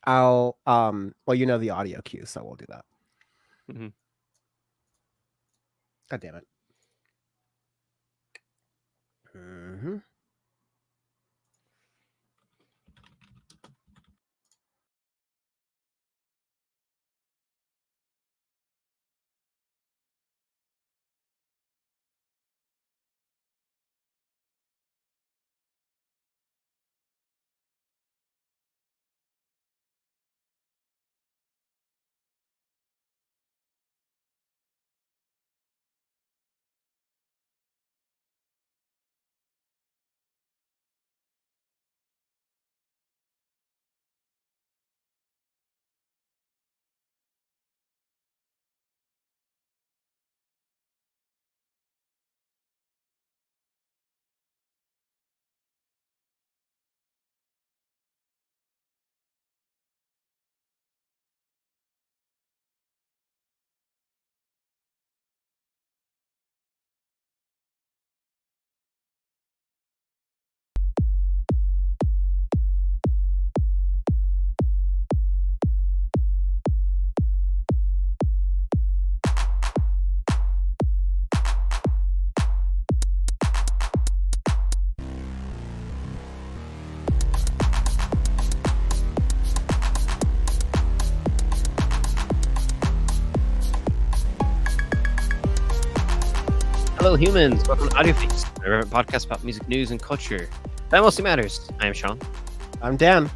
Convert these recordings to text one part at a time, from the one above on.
I'll well, the audio cue, so we'll do that. Mhm. God damn it. Mhm. Hello, humans. Welcome to Audio Fix, a podcast about music news and culture. That mostly matters. I am Sean, I'm Dan.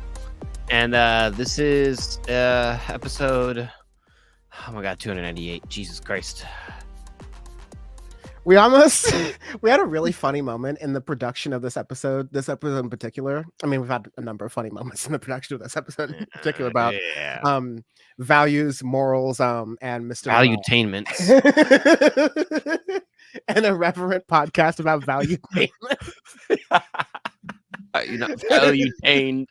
and this is episode. Oh my god, 298. Jesus Christ. We almost we had a really funny moment in the production of this episode. This episode in particular. I mean, we've had a number of funny moments in the production of this episode in particular about values, morals, and Mr. Valuetainment. An irreverent podcast about valuetainment. You're not valuetained.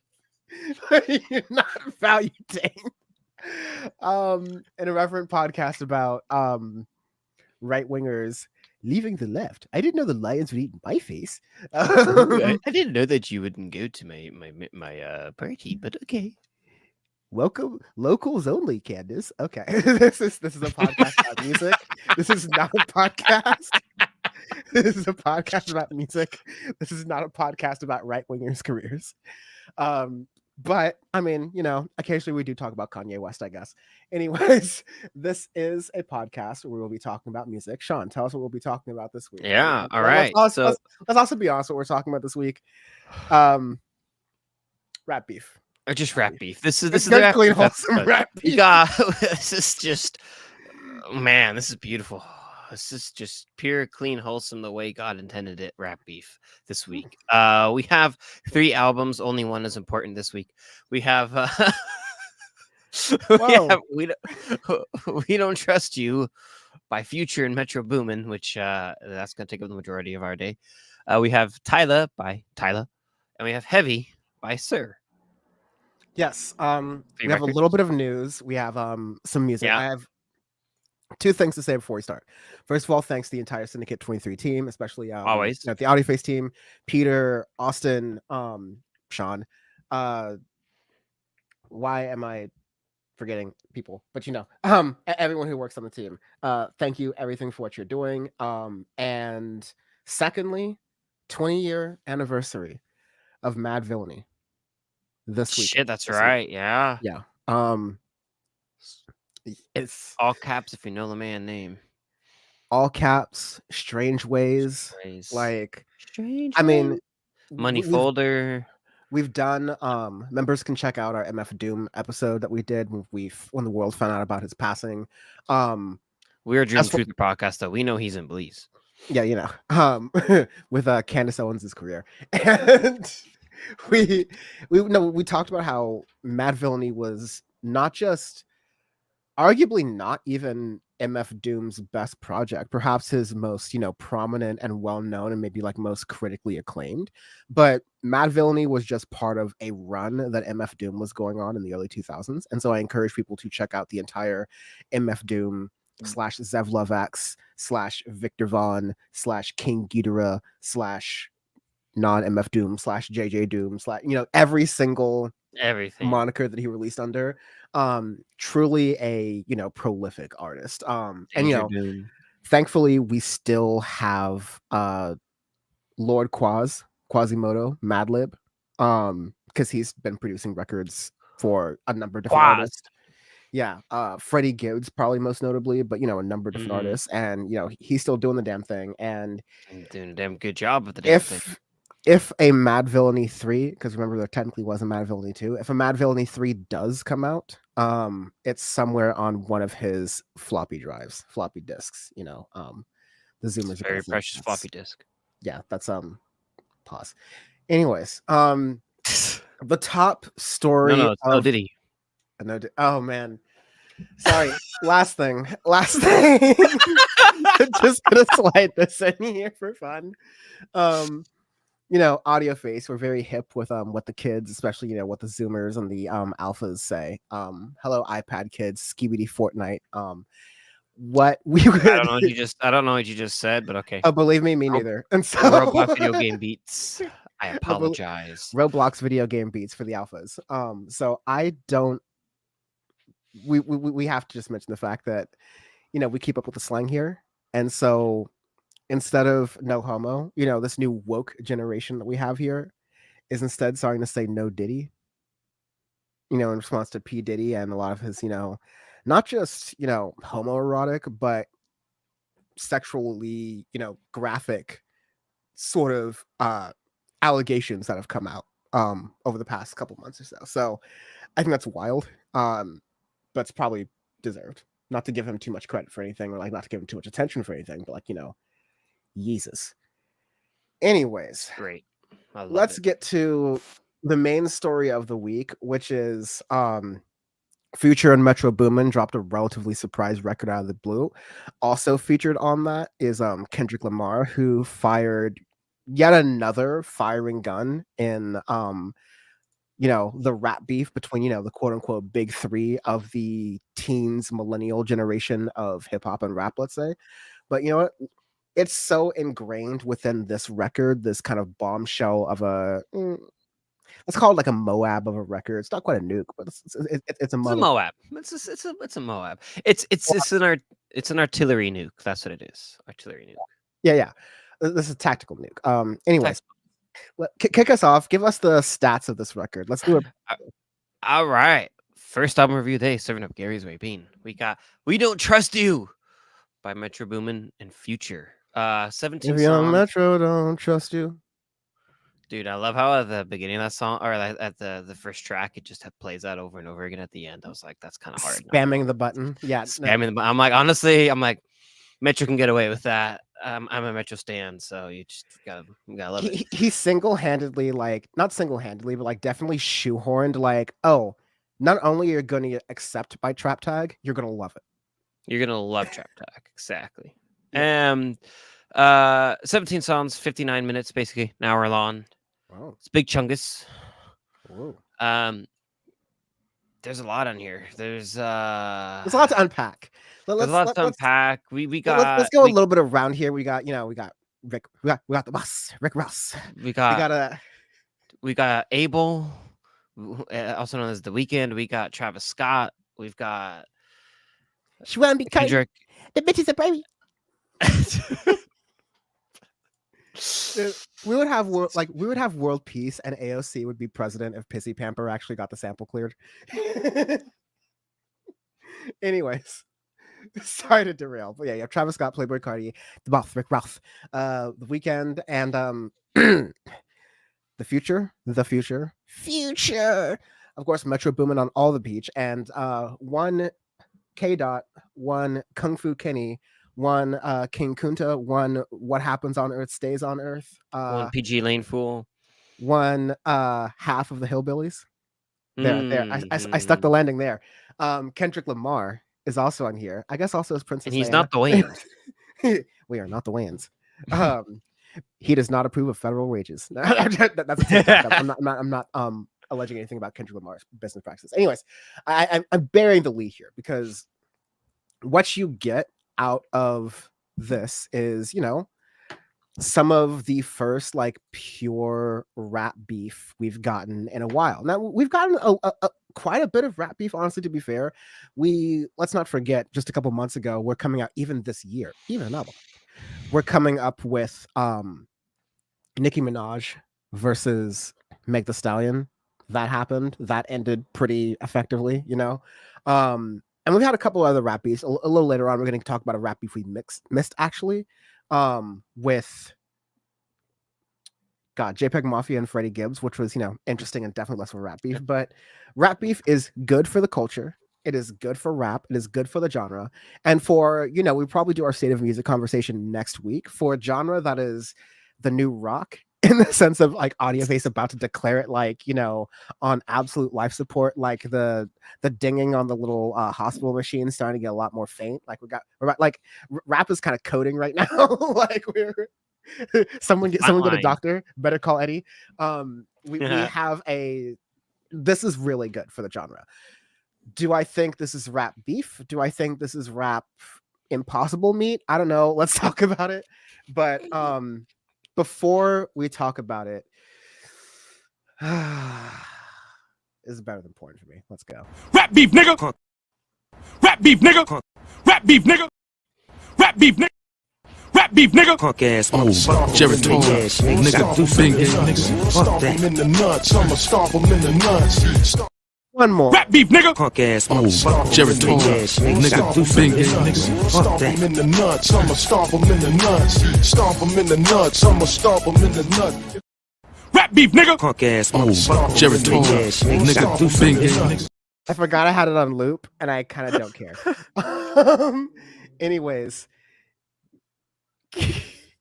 You're not valuetained. An irreverent podcast about right wingers leaving the left. I didn't know the Lions would eat my face. I didn't know that you wouldn't go to my party, but okay. Welcome, locals only, Candace. Okay, this is a podcast about music. This is not a podcast. This is a podcast about music. This is not a podcast about right wingers' careers. But I mean, occasionally we do talk about Kanye West, I guess. Anyways, this is a podcast where we'll be talking about music. Sean, tell us what we'll be talking about this week. Yeah, all right. Let's also be honest what we're talking about this week. Rap beef. Or just rap beef. This is good, clean, wholesome rap beef. This is just, man, this is beautiful. This is just pure, clean, wholesome, the way God intended it. Rap beef this week. We have 3 albums. Only one is important this week. We have we don't trust you by Future and Metro Boomin, which that's gonna take up the majority of our day. We have Tyla by Tyla, and we have Heavy by SiR. Yes. We have a little bit of news. We have some music. Yeah. I have 2 things to say before we start. First of all, thanks to the entire Syndicate 23 team, especially Always the Audio Face team, Peter, Austin, Sean. Why am I forgetting people? But everyone who works on the team. Thank you, everything for what you're doing. And secondly, 20-year anniversary of Mad Villainy. This week. Shit, that's right. Yeah. Yeah. It's all caps if you know the man name. All caps, Strange Ways. Like, Strange I mean, Money Folder. We've done members can check out our MF Doom episode that we did when the world found out about his passing. We were dreaming through the podcast though. We know he's in Bleeds. Yeah, with Candace Owens' career. And we talked about how Mad Villainy was not just arguably not even MF Doom's best project, perhaps his most, prominent and well-known and maybe like most critically acclaimed. But Mad Villainy was just part of a run that MF Doom was going on in the early 2000s. And so I encourage people to check out the entire MF Doom / Zev Lovax / Victor Vaughn / King Ghidorah / non-MF Doom / JJ Doom / every single Everything. moniker that he released under. Truly a, prolific artist. And Danger Doom. thankfully we still have Lord Quasimodo, Madlib, because he's been producing records for a number of different Quaz. artists. Yeah, Freddie Gibbs probably most notably, but a number of different Mhm. artists, and he's still doing the damn thing. And And doing a damn good job with the damn thing. if a Mad Villainy 3, because remember there technically was a Mad Villainy 2, if a Mad Villainy 3 does come out, it's somewhere on one of his floppy disks, the It's zoomers a are very gonna think precious floppy disk. yeah, that's pause. Anyways, the top No, story it's no of Diddy. oh man. Sorry, last thing. Just gonna slide this in here for fun. Audio face, we're very hip with what the kids, especially what the zoomers and the alphas say. Hello iPad kids, skibidi Fortnite. What we I don't would know what you just. I don't know what you just said, but okay. oh, believe me, me Ro- neither. And so Robot video game beats. I Oh, apologize. Roblox video game beats for the alphas. So I don't. We have to just mention the fact that we keep up with the slang here, and so instead of no homo, this new woke generation that we have here is instead starting to say no Diddy. In response to P Diddy and a lot of his, not just homoerotic, but sexually, graphic sort of allegations that have come out over the past couple months or so. So I think that's wild. But it's probably deserved. Not to give him too much credit for anything, or like not to give him too much attention for anything, but Jesus. Anyways, Great. I love let's it. get to the main story of the week, which is Future and Metro Boomin dropped a relatively surprise record out of the blue. Also featured on that is Kendrick Lamar, who fired yet another firing gun in the rap beef between the quote unquote big three of the teens millennial generation of hip hop and rap, let's say. But you know what? It's so ingrained within this record, this kind of bombshell of let's call it like a Moab of a record. It's not quite a nuke, but it's a It's a mother. Moab. It's a Moab. It's an artillery nuke. That's what it is. Artillery nuke. Yeah. This is a tactical nuke. Anyways, Text- kick us off. Give us the stats of this record. Let's do it. All right. First album review day, serving up Gary's Way Bean. We got We Don't Trust You by Metro Boomin and Future. 17 If young songs. Metro don't trust you. Dude, I love how at the beginning of that song, or at the first track, it just plays that over and over again at the end. I was like, that's kind of hard. Spamming the button. Yeah. Spamming the button. I'm like, honestly, Metro can get away with that. I'm a Metro stan, so you just gotta love it. He single-handedly, like, not single-handedly, but like definitely shoehorned, like, oh, not only you're going to accept my trap tag, you're going to love it. You're gonna love Trap Talk, exactly. Yeah. 17 songs, 59 minutes, basically an hour long. Wow. It's big chungus. Whoa. There's a lot on here. There's a lot to unpack. There's a lot to unpack. Let's go a little bit around here. We got Rick. We got the boss, Rick Ross. We got Abel, also known as The Weeknd. We got Travis Scott. We've got she wanna be Kendrick. The bitch is a baby. we would have world peace, and AOC would be president if Pissy Pamper actually got the sample cleared. Anyways, sorry to derail, but yeah, Travis Scott, Playboy Cardi, the boss, Rick Ross, The Weeknd, and the future. Of course, Metro Boomin on all the beach, and one K Dot, one Kung Fu Kenny, one King Kunta, one What Happens on Earth Stays on Earth, one PG Lane Fool, one half of the Hillbillies. There. I stuck the landing there. Kendrick Lamar is also on here. I guess also as Princess. And he's Diana. not the Wayans. We are not the Wayans. He does not approve of federal wages. That's a TikTok. I'm not alleging anything about Kendrick Lamar's business practices. Anyways, I'm burying the lead here because what you get out of this is, some of the first like pure rap beef we've gotten in a while. Now we've gotten quite a bit of rap beef, honestly. To be fair, let's not forget, just a couple months ago, we're coming out even this year, even now, we're coming up with Nicki Minaj versus Meg The Stallion. That happened. That ended pretty effectively, you know. And we've had a couple other rap beefs. A little later on, we're going to talk about a rap beef we missed actually, with JPEG Mafia and Freddie Gibbs, which was, interesting and definitely less of a rap beef. But rap beef is good for the culture. It is good for rap. It is good for the genre. And for, we probably do our state of music conversation next week for a genre that is the new rock, in the sense of like Audioface about to declare it like, on absolute life support, like the dinging on the little hospital machine starting to get a lot more faint. Like rap is kind of coding right now. Like someone get a doctor. Better call Eddie. We have this is really good for the genre. Do I think this is rap beef? Do I think this is rap impossible meat? I don't know. Let's talk about it. But before we talk about it, this is better than porn for me. Let's go. Rap beef, nigga. Rap beef, nigga. Rap beef, nigga. Rap beef, nigga. Rap beef, nigga. Punk ass Jerry nigga. Big nigga. Fuck that. In the nuts. I'ma stomp him in the nuts. One more. Rap beef, nigga. Punk ass Jerry nigga. Big nigga. Fuck that. In the nuts. I'ma stomp him in the nuts. Stomp him in the nuts. I'ma stomp him in the nuts. Rap beef, nigga. Punk ass Jerry nigga. Big nigga. I forgot I had it on loop, and I kind of don't care. Anyways,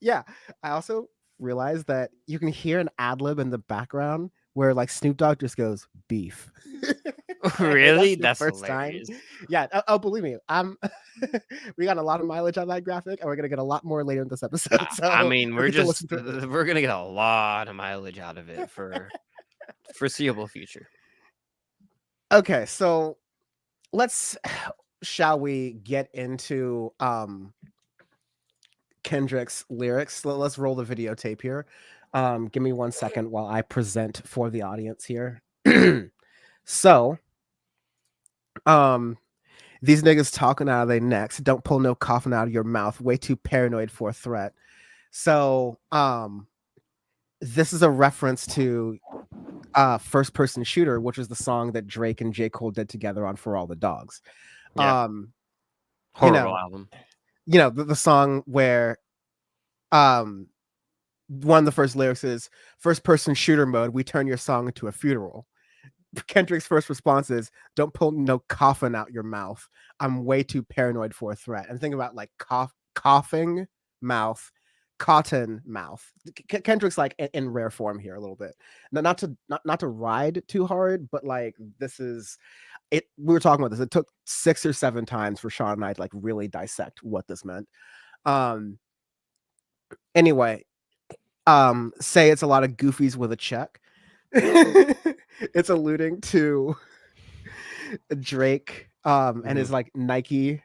yeah. I also realized that you can hear an ad lib in the background where like Snoop Dogg just goes beef. Really? That's the first hilarious. time. Yeah. Oh, believe me, we got a lot of mileage on that graphic, and we're gonna get a lot more later in this episode. So I mean, we're gonna get a lot of mileage out of it for foreseeable future. Okay, so shall we get into Kendrick's lyrics? Let's roll the videotape here. Give me 1 second while I present for the audience here. So, these niggas talking out of their necks. Don't pull no coffin out of your mouth. Way too paranoid for a threat. So, this is a reference to First Person Shooter, which is the song that Drake and J. Cole did together on For All the Dogs. Yeah. Horrible album. The song where one of the first lyrics is first person shooter mode, we turn your song into a funeral. Kendrick's first response is, don't pull no coffin out your mouth. I'm way too paranoid for a threat. And think about like coughing mouth, cotton mouth. Kendrick's like in rare form here a little bit. Not to ride too hard, but like this is it. We were talking about this. It took 6 or 7 times for Sean and I to like really dissect what this meant. Anyway, say it's a lot of goofies with a check. It's alluding to Drake and his like Nike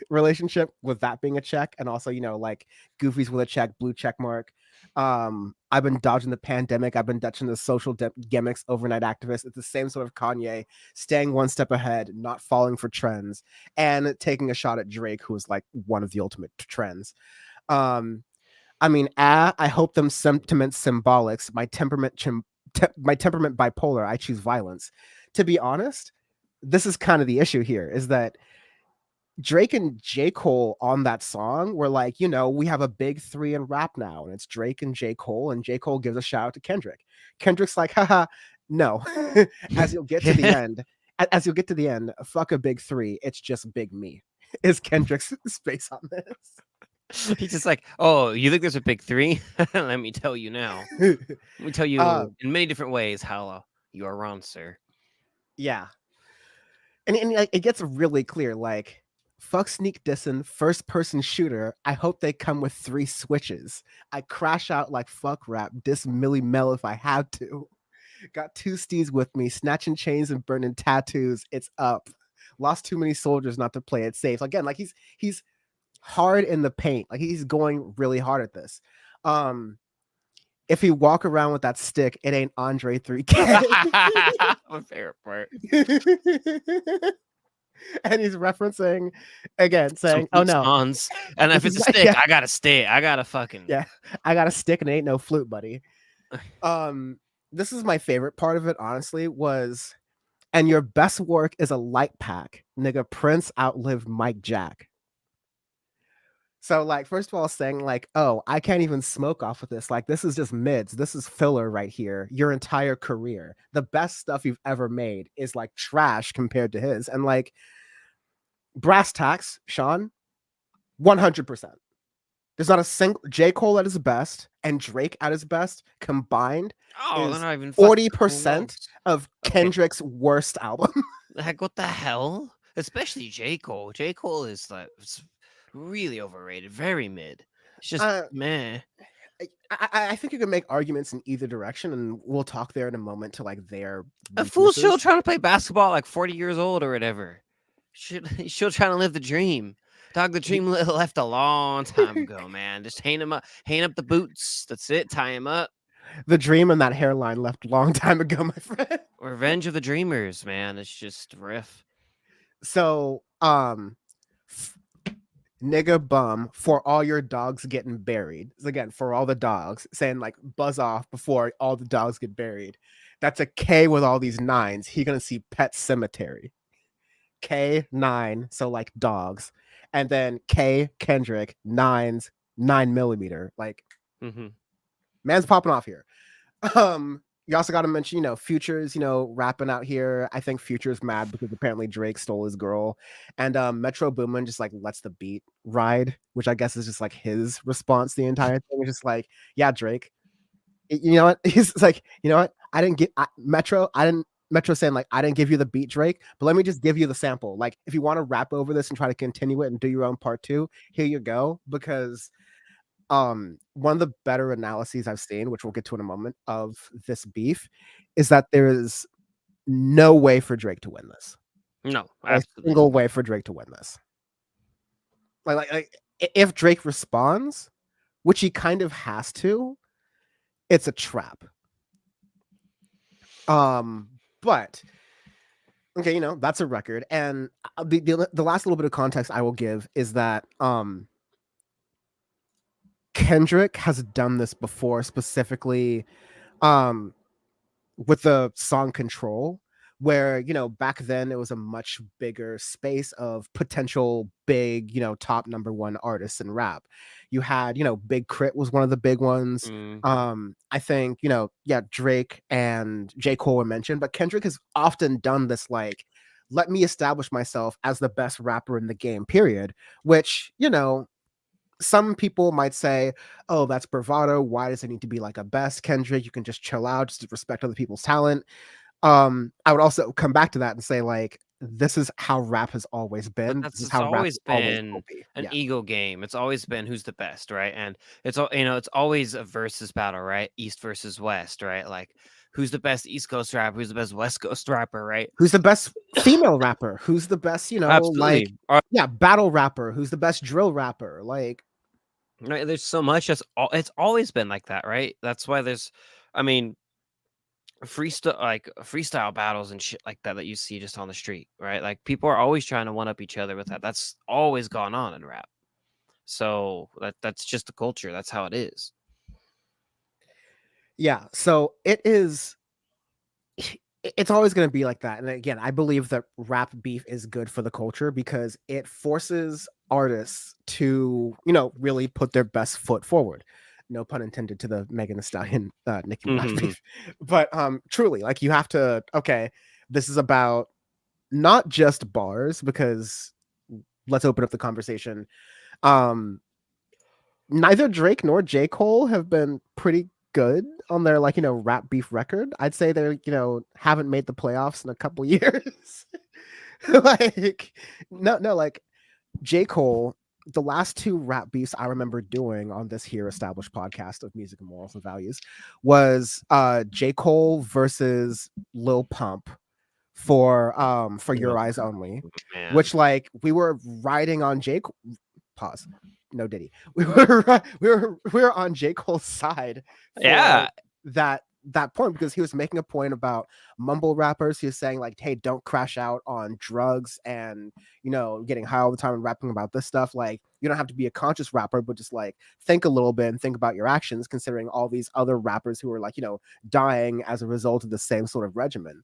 relationship, with that being a check, and also like goofies with a check, blue check mark. I've been dodging the pandemic, I've been dodging the social gimmicks, overnight activist. It's the same sort of Kanye, staying one step ahead, not falling for trends, and taking a shot at Drake, who is like one of the ultimate trends. I mean, I hope them sentiments symbolics. My temperament bipolar. I choose violence. To be honest, this is kind of the issue here, is that Drake and J. Cole on that song were like, we have a big 3 in rap now, and it's Drake and J. Cole, and J. Cole gives a shout out to Kendrick. Kendrick's like, haha, no. As you'll get to the end, fuck a big 3. It's just big me. Is Kendrick's space on this? He's just like, oh, you think there's a big 3? Let me tell you now. Let me tell you in many different ways how you are wrong, sir. Yeah. And like, it gets really clear, like, fuck sneak dissing, first person shooter. I hope they come with 3 switches. I crash out like fuck rap, diss Millie Mel if I had to. Got 2 steeds with me, snatching chains and burning tattoos. It's up. Lost too many soldiers not to play it safe. Again, like he's hard in the paint. Like he's going really hard at this. If he walk around with that stick, it ain't Andre 3K. My favorite part. And he's referencing again, Some saying, "Oh flute no, spawns. And if this it's a is my- stick, yeah. I got a stick. I got a fucking Yeah, I got a stick and it ain't no flute, buddy." This is my favorite part of it, honestly, was, and your best work is a light pack. Nigga, Prince outlived Mike Jack. So, like, first of all, saying, like, oh, I can't even smoke off of this. Like, this is just mids. This is filler right here. Your entire career. The best stuff you've ever made is like trash compared to his. And like, brass tacks, Sean, 100%. There's not a single J. Cole at his best and Drake at his best combined they're is not even fucking 40% close. of Okay. Kendrick's worst album. Heck, what the hell? Especially J. Cole. J. Cole is like really overrated, very mid. It's just meh. I think you can make arguments in either direction, and we'll talk there in a moment to like their A fool's still weaknesses. trying to play basketball at like 40 years old or whatever. He's still trying to live the dream. Dog, the dream left a long time ago, man. Just hang up the boots. That's it. Tie him up. The dream and that hairline left a long time ago, my friend. Revenge of the Dreamers, man. It's just riff. So, nigga bum for all your dogs getting buried. So again, for all the dogs, saying like buzz off before all the dogs get buried. That's a K with all these nines. He gonna see Pet Cemetery. K9, so like dogs. And then K Kendrick, nines, 9mm. Like, man's popping off here. You also got to mention, Future's, rapping out here. I think Future's mad because apparently Drake stole his girl, and Metro Boomin just like lets the beat ride, which I guess is just like his response. The entire thing is just like, yeah, Drake. You know what? He's like, you know what? Metro saying like, I didn't give you the beat, Drake, but let me just give you the sample. Like, if you want to rap over this and try to continue it and do your own part 2, here you go. Because one of the better analyses I've seen, which we'll get to in a moment, of this beef is that there is no way for Drake to win this. No, a single way for Drake to win this. Like if Drake responds, which he kind of has to, it's a trap. But okay, that's a record. And the last little bit of context I will give is that Kendrick has done this before, specifically with the song Control, where back then it was a much bigger space of potential big top number 1 artists in rap. You had Big Crit was one of the big ones. I think Drake and J. Cole were mentioned, but Kendrick has often done this, like, let me establish myself as the best rapper in the game, period, which some people might say, oh, that's bravado. Why does it need to be like a best, Kendrick? You can just chill out, just respect other people's talent. I would also come back to that and say, like, this is how rap has always been. But this is how always rap been always be. an ego game. It's always been who's the best, right? And it's it's always a versus battle, right? East versus West, right? Like, who's the best East Coast rapper? Who's the best West Coast rapper, right? Who's the best female rapper? Who's the best, Absolutely. battle rapper? Who's the best drill rapper? Like, right, there's so much. It's always been like that, right? That's why there's, freestyle battles and shit like that you see just on the street, right? Like, people are always trying to one up each other with that. That's always gone on in rap. So that's just the culture. That's how it is. Yeah. So it's always going to be like that. And again, I believe that rap beef is good for the culture because it forces artists to, really put their best foot forward. No pun intended to the Megan Thee Stallion, Nicki Minaj beef. But truly, like, you have to, okay, this is about not just bars, because let's open up the conversation. Neither Drake nor J. Cole have been pretty good on their, like, rap beef record. I'd say they're, haven't made the playoffs in a couple years. Like, no, like, J. Cole, the last 2 rap beefs I remember doing on this here established podcast of music and morals and values was J. Cole versus Lil Pump for Your Eyes Only, Man. which, like, we were riding on pause. No Diddy. We were on J. Cole's side for Yeah. that point, because he was making a point about mumble rappers. He was saying like, hey, don't crash out on drugs and getting high all the time and rapping about this stuff. Like, you don't have to be a conscious rapper, but just like think a little bit and think about your actions, considering all these other rappers who are like dying as a result of the same sort of regimen.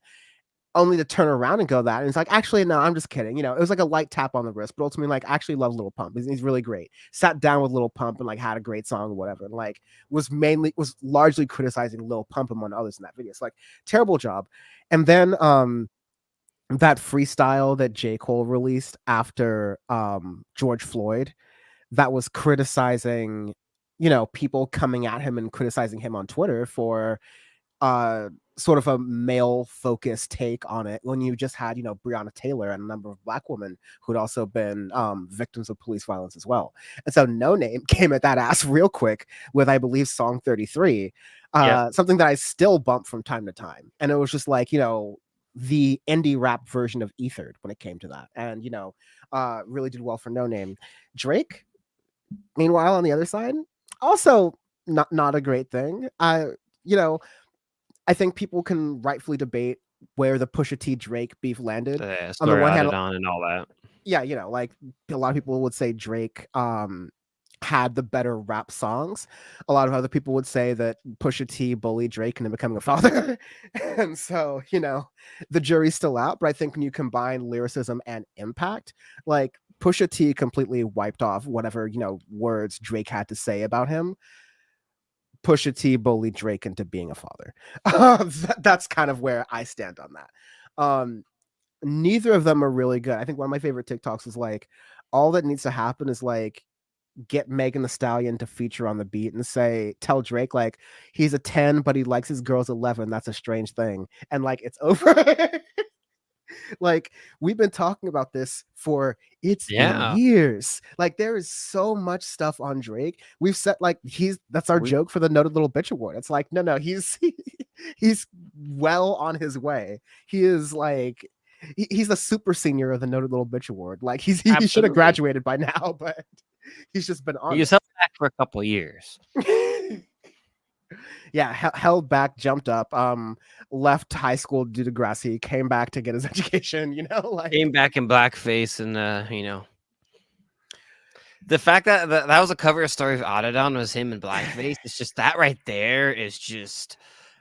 Only to turn around and go that, and it's like, actually, no, I'm just kidding. It was like a light tap on the wrist, but ultimately, like, actually love Lil Pump. He's really great. Sat down with Lil Pump and like had a great song or whatever, and like was largely criticizing Lil Pump among others in that video. It's like terrible job. And then that freestyle that J. Cole released after George Floyd, that was criticizing, people coming at him and criticizing him on Twitter for sort of a male focused take on it, when you just had Breonna Taylor and a number of Black women who'd also been victims of police violence as well. And so No Name came at that ass real quick with, I believe, song 33, something that I still bump from time to time. And it was just like the indie rap version of Ethered when it came to that, and really did well for No Name. Drake, meanwhile, on the other side, also not a great thing. I think people can rightfully debate where the Pusha T Drake beef landed. On the one hand, on and all that. Yeah, like a lot of people would say Drake had the better rap songs. A lot of other people would say that Pusha T bullied Drake into becoming a father. And so, the jury's still out. But I think when you combine lyricism and impact, like Pusha T completely wiped off whatever, words Drake had to say about him. Pusha T bullied Drake into being a father. That's kind of where I stand on that. Neither of them are really good. I think one of my favorite TikToks is like, all that needs to happen is like get Megan Thee Stallion to feature on the beat and tell Drake like he's a 10 but he likes his girls 11. That's a strange thing. And like it's over. Like, we've been talking about this for been years. Like, there is so much stuff on Drake. We've said like that's our joke for the Noted Little Bitch Award. It's like, no, he's well on his way. He is like he's the super senior of the Noted Little Bitch Award. Like he should have graduated by now, but he's just been on. He was held back for a couple of years. Yeah, held back, jumped up, left high school due to Degrassi, came back to get his education, came back in blackface, and the fact that that was a cover story of Autodon was him in blackface. It's just that right there is just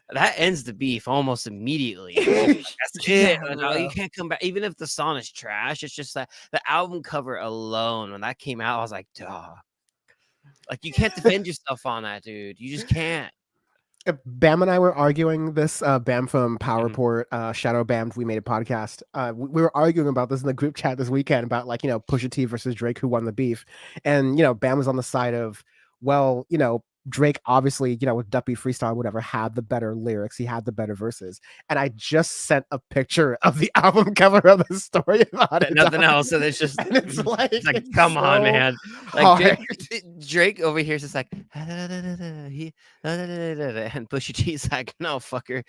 that ends the beef almost immediately. That's it. You can't come back, even if the song is trash. It's just that the album cover alone, when that came out, I was like, duh. Like, you can't defend yourself on that, dude. You just can't. Bam and I were arguing this. Bam from Power Report, Shadow Bam, We Made a Podcast. We were arguing about this in the group chat this weekend about like, Pusha T versus Drake, who won the beef. And, Bam was on the side of, well, Drake obviously, with Duppy Freestyle, whatever, had the better lyrics. He had the better verses. And I just sent a picture of the album cover of the story about it. Nothing else. And it's just, it's like come on, man. Like Drake over here is just like, and Pusha T's like, no, fucker.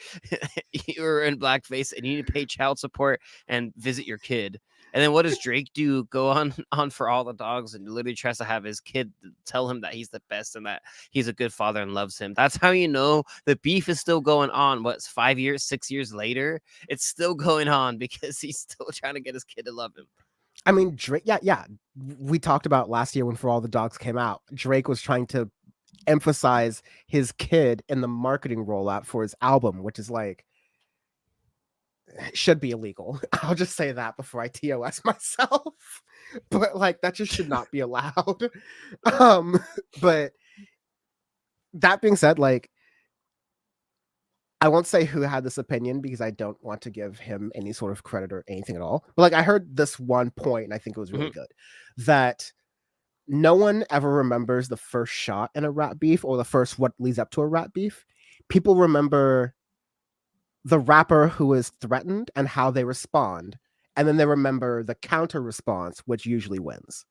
You were in blackface and you need to pay child support and visit your kid. And then what does Drake do? Go on For All the Dogs and literally tries to have his kid tell him that he's the best and that he's a good father and loves him. That's how you know the beef is still going on. What's 5 years, 6 years later? It's still going on because he's still trying to get his kid to love him. I mean, Drake, yeah. We talked about last year when For All the Dogs came out. Drake was trying to emphasize his kid in the marketing rollout for his album, which is like, should be illegal. I'll just say that before I TOS myself. But like that just should not be allowed. But that being said, like I won't say who had this opinion because I don't want to give him any sort of credit or anything at all. But like I heard this one point and I think it was really good, that no one ever remembers the first shot in a rap beef or the first what leads up to a rap beef. People remember the rapper who is threatened and how they respond. And then they remember the counter response, which usually wins.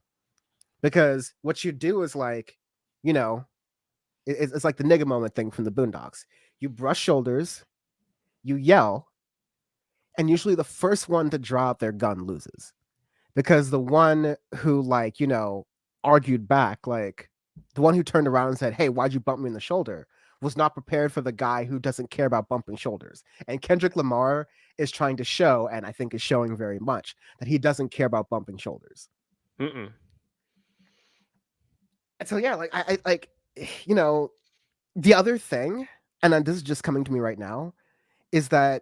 Because what you do is like, it's like the nigga moment thing from the Boondocks. You brush shoulders, you yell, and usually the first one to draw out their gun loses. Because the one who like, argued back, like the one who turned around and said, "Hey, why'd you bump me in the shoulder?" was not prepared for the guy who doesn't care about bumping shoulders. And Kendrick Lamar is trying to show, and I think is showing very much, that he doesn't care about bumping shoulders. Mm-mm. And so yeah, like I like, you know, the other thing, and then this is just coming to me right now, is that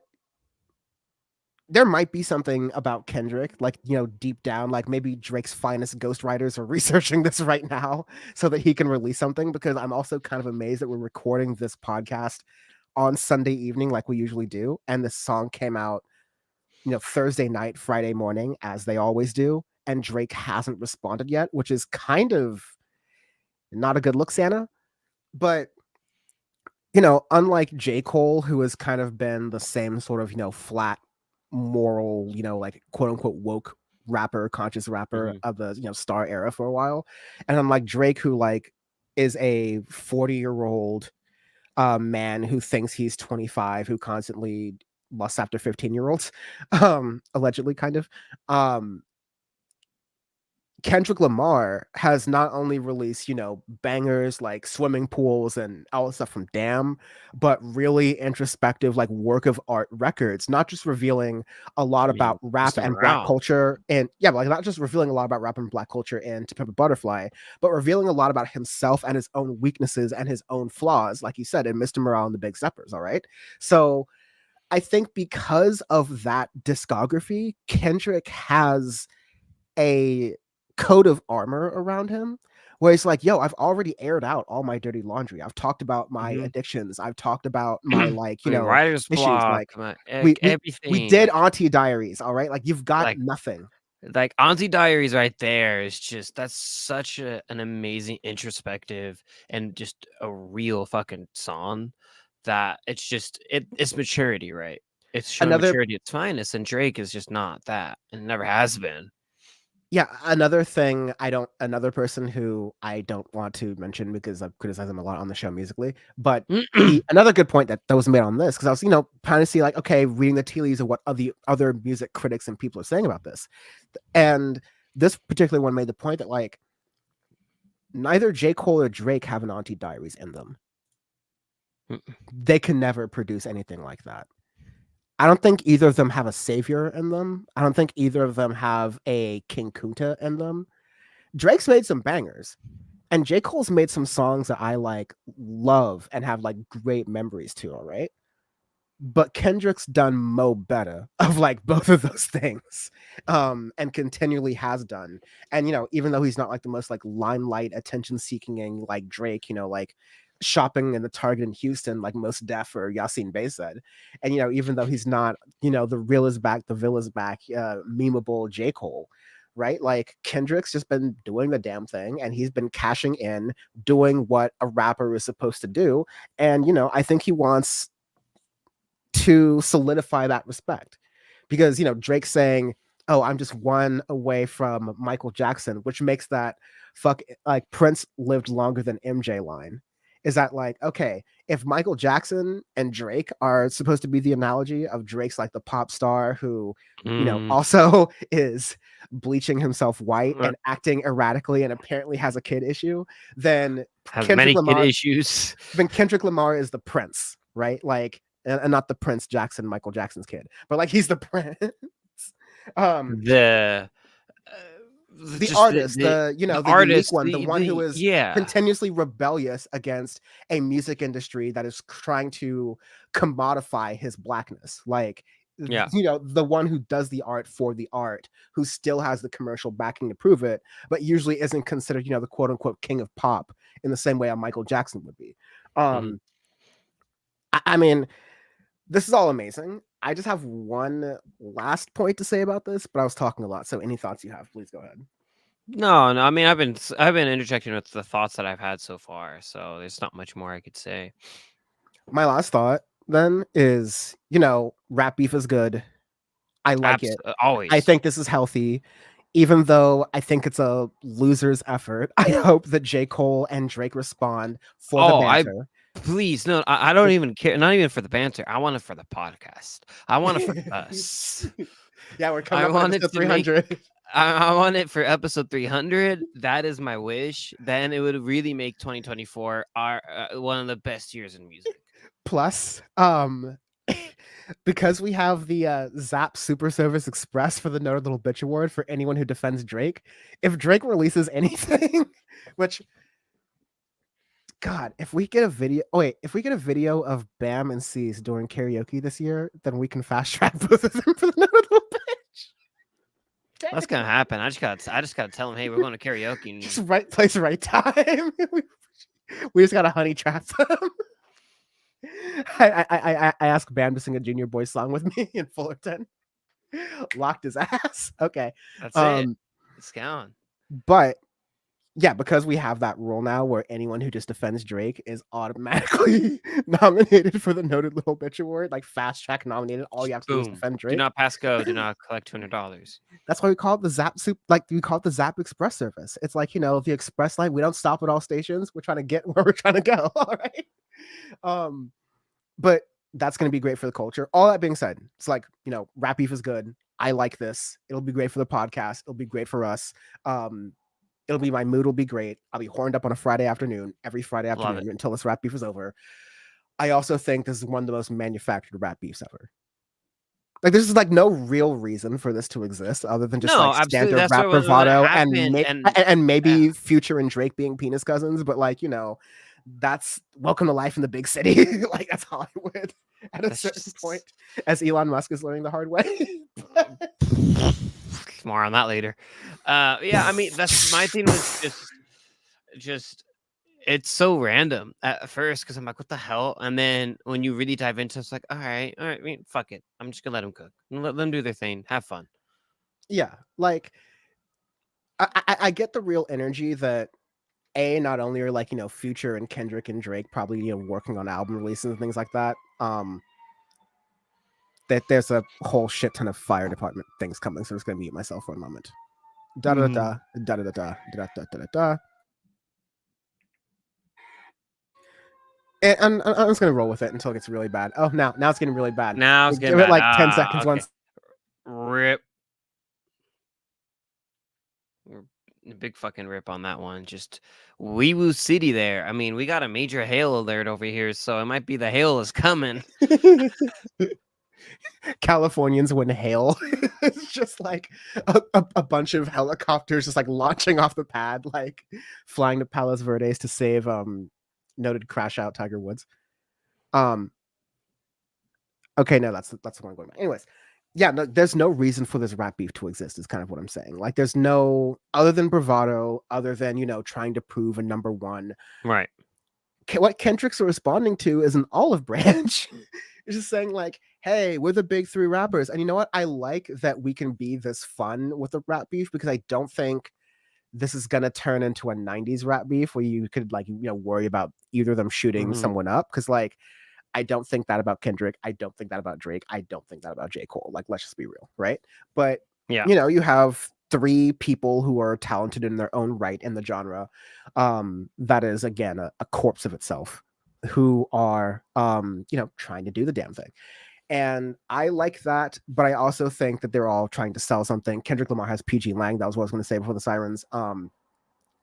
there might be something about Kendrick, like, you know, deep down, like maybe Drake's finest ghostwriters are researching this right now so that he can release something. Because I'm also kind of amazed that we're recording this podcast on Sunday evening, like we usually do, and the song came out, you know, Thursday night, Friday morning, as they always do, and Drake hasn't responded yet, which is kind of not a good look, Santa. But you know, unlike J. Cole, who has kind of been the same sort of, you know, flat moral, you know, like quote unquote woke rapper, conscious rapper of the, you know, SiR era for a while. And unlike Drake, who like is a 40-year-old man who thinks he's 25, who constantly lusts after 15-year-olds, allegedly kind of. Kendrick Lamar has not only released, you know, bangers like Swimming Pools and all the stuff from Damn, but really introspective, like work of art records, not just revealing a lot about rap and black culture. And yeah, like not just revealing a lot about rap and black culture and To Pimp a Butterfly, but revealing a lot about himself and his own weaknesses and his own flaws, like you said, in Mr. Morale and the Big Steppers. All right. So I think because of that discography, Kendrick has a coat of armor around him where it's like, yo, I've already aired out all my dirty laundry. I've talked about my addictions. I've talked about my, like, you know, writer's issues. block, Like everything. we did Auntie Diaries. All right. Like you've got nothing. Like Auntie Diaries right there is just, that's such an amazing introspective and just a real fucking song that it's just, it's maturity, right? It's showing maturity at its finest, and Drake is just not that, and never has been. Yeah, another person who I don't want to mention because I've criticized him a lot on the show musically, but another good point that was made on this, because I was, you know, trying to see like, okay, reading the tea leaves of what other music critics and people are saying about this. And this particular one made the point that like neither J. Cole or Drake have an Auntie Diaries in them. They can never produce anything like that. I don't think either of them have a savior in them. I don't think either of them have a King Kunta in them. Drake's made some bangers, and J. Cole's made some songs that I like love and have like great memories to. All right. But Kendrick's done mo better of like both of those things, and continually has done. And you know, even though he's not like the most like limelight, attention-seeking like Drake, you know, like shopping in the Target in Houston, like Mos Def or Yasin Bey said, and you know, even though he's not, you know, the real is back, the Vill is back, memeable J. Cole, right? Like Kendrick's just been doing the damn thing, and he's been cashing in, doing what a rapper is supposed to do, and you know, I think he wants to solidify that respect, because you know Drake saying, "Oh, I'm just one away from Michael Jackson," which makes that fuck like Prince lived longer than MJ line. Is that like, okay, if Michael Jackson and Drake are supposed to be the analogy of Drake's like the pop star who, you know, also is bleaching himself white and acting erratically and apparently has a kid issue, then has many kid issues. Then Kendrick Lamar is the Prince, right? Like, and not the Prince Jackson, Michael Jackson's kid, but like he's the Prince. The artist, the you know, the artist, unique one, the one who is continuously rebellious against a music industry that is trying to commodify his blackness. Like, you know, the one who does the art for the art, who still has the commercial backing to prove it, but usually isn't considered, you know, the quote unquote king of pop in the same way a Michael Jackson would be. I mean, this is all amazing. I just have one last point to say about this, but I was talking a lot. So any thoughts you have, please go ahead. No, I mean, I've been interjecting with the thoughts that I've had so far. So there's not much more I could say. My last thought then is, you know, rap beef is good. I like it. Always. I think this is healthy. Even though I think it's a loser's effort, I hope that J. Cole and Drake respond for the banter. Please, no, I don't even care. Not even for the banter. I want it for the podcast. I want it for us. Yeah, we're coming up to 300. I want it for episode 300. That is my wish. Then it would really make 2024 our one of the best years in music. Plus, because we have the Zap Super Service Express for the Noted Little Bitch Award for anyone who defends Drake. If Drake releases anything, which, God, if we get a video, if we get a video of Bam and C's during karaoke this year, then we can fast track both of them for the Noted Little Bitch. That's gonna happen. I just gotta tell him, hey, we're going to karaoke. And... Just right place, right time. We just gotta honey trap them. I asked Bam to sing a Junior Boy song with me in Fullerton. Locked his ass. Okay. That's it. It's going. But yeah, because we have that rule now where anyone who just defends Drake is automatically nominated for the Noted Little Bitch Award, like fast track nominated. All you have to do is defend Drake. Do not pass go. Do not collect $200. That's why we call it the Zap Soup. Like we call it the Zap Express service. It's like, you know, the express line. We don't stop at all stations. We're trying to get where we're trying to go. All right. But that's going to be great for the culture. All that being said, it's like, you know, Rap Beef is good. I like this. It'll be great for the podcast. It'll be great for us. It'll be, my mood will be great. I'll be horned up on a Friday afternoon, every Friday afternoon until this Rap Beef is over. I also think this is one of the most manufactured Rap Beefs ever. Like, there's like no real reason for this to exist other than just like standard rap bravado and maybe Future and Drake being penis cousins. But like, you know, that's welcome to life in the big city. Like, that's Hollywood at a certain point, as Elon Musk is learning the hard way. More on that later. Yeah, I mean, that's my thing was just it's so random at first because I'm like, what the hell? And then when you really dive into it, it's like, all right, I mean, fuck it. I'm just gonna let them cook. Let them do their thing. Have fun. Yeah, like I get the real energy that not only are like, you know, Future and Kendrick and Drake probably, you know, working on album releases and things like that. That there's a whole shit ton of fire department things coming, so I'm just gonna mute myself for a moment. Da da da da da da da da da da da. And I'm just gonna roll with it until it gets really bad. Oh, now it's getting really bad. Now it's getting give bad. It like 10 seconds. Okay. Rip. Big fucking rip on that one. Just Wee Woo City there. I mean, we got a major hail alert over here, so it might be the hail is coming. Californians when hail it's just like a bunch of helicopters just like launching off the pad, like flying to Palos Verdes to save noted crash out Tiger Woods. Okay, no, that's the one I'm going by. Anyways, yeah, no, there's no reason for this rap beef to exist is kind of what I'm saying. Like, there's no, other than bravado, other than, you know, trying to prove a number one. Right. What Kendrick's responding to is an olive branch. It's just saying like, hey, we're the big three rappers. And you know what? I like that we can be this fun with the rap beef, because I don't think this is going to turn into a 90s rap beef where you could, like, you know, worry about either of them shooting someone up. Because, like, I don't think that about Kendrick. I don't think that about Drake. I don't think that about J. Cole. Like, let's just be real, right? But, yeah, you know, you have three people who are talented in their own right in the genre. That is, again, a corpse of itself, who are, you know, trying to do the damn thing. And I like that, but I also think that they're all trying to sell something. Kendrick Lamar has PG Lang. That was what I was going to say before the sirens.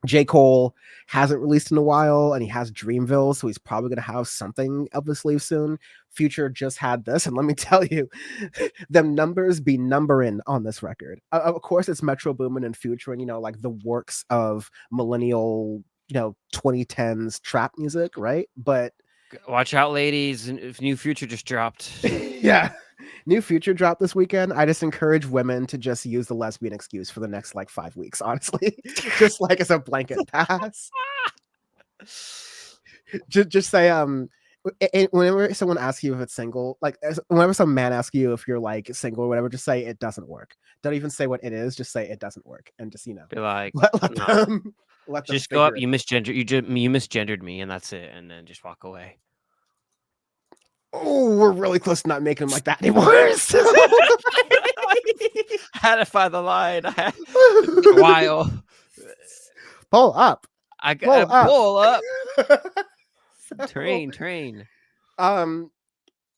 J. Cole hasn't released in a while, and he has Dreamville, so he's probably going to have something up his sleeve soon. Future just had this, and let me tell you, them numbers be numbering on this record. Of course, it's Metro Boomin and Future, and, you know, like the works of millennial, you know, 2010s trap music, right? But watch out, ladies. New Future just dropped. Yeah. New Future dropped this weekend. I just encourage women to just use the lesbian excuse for the next like 5 weeks, honestly. Just like as a blanket pass. just say whenever someone asks you if it's single, like whenever some man asks you if you're like single or whatever, just say it doesn't work. Don't even say what it is, just say it doesn't work, and just, you know, be like, let them just go up. You misgendered me, and that's it, and then just walk away. Oh, we're really close to not making them like that anymore. So... Had to find the line. While pull up. Pull up. Train.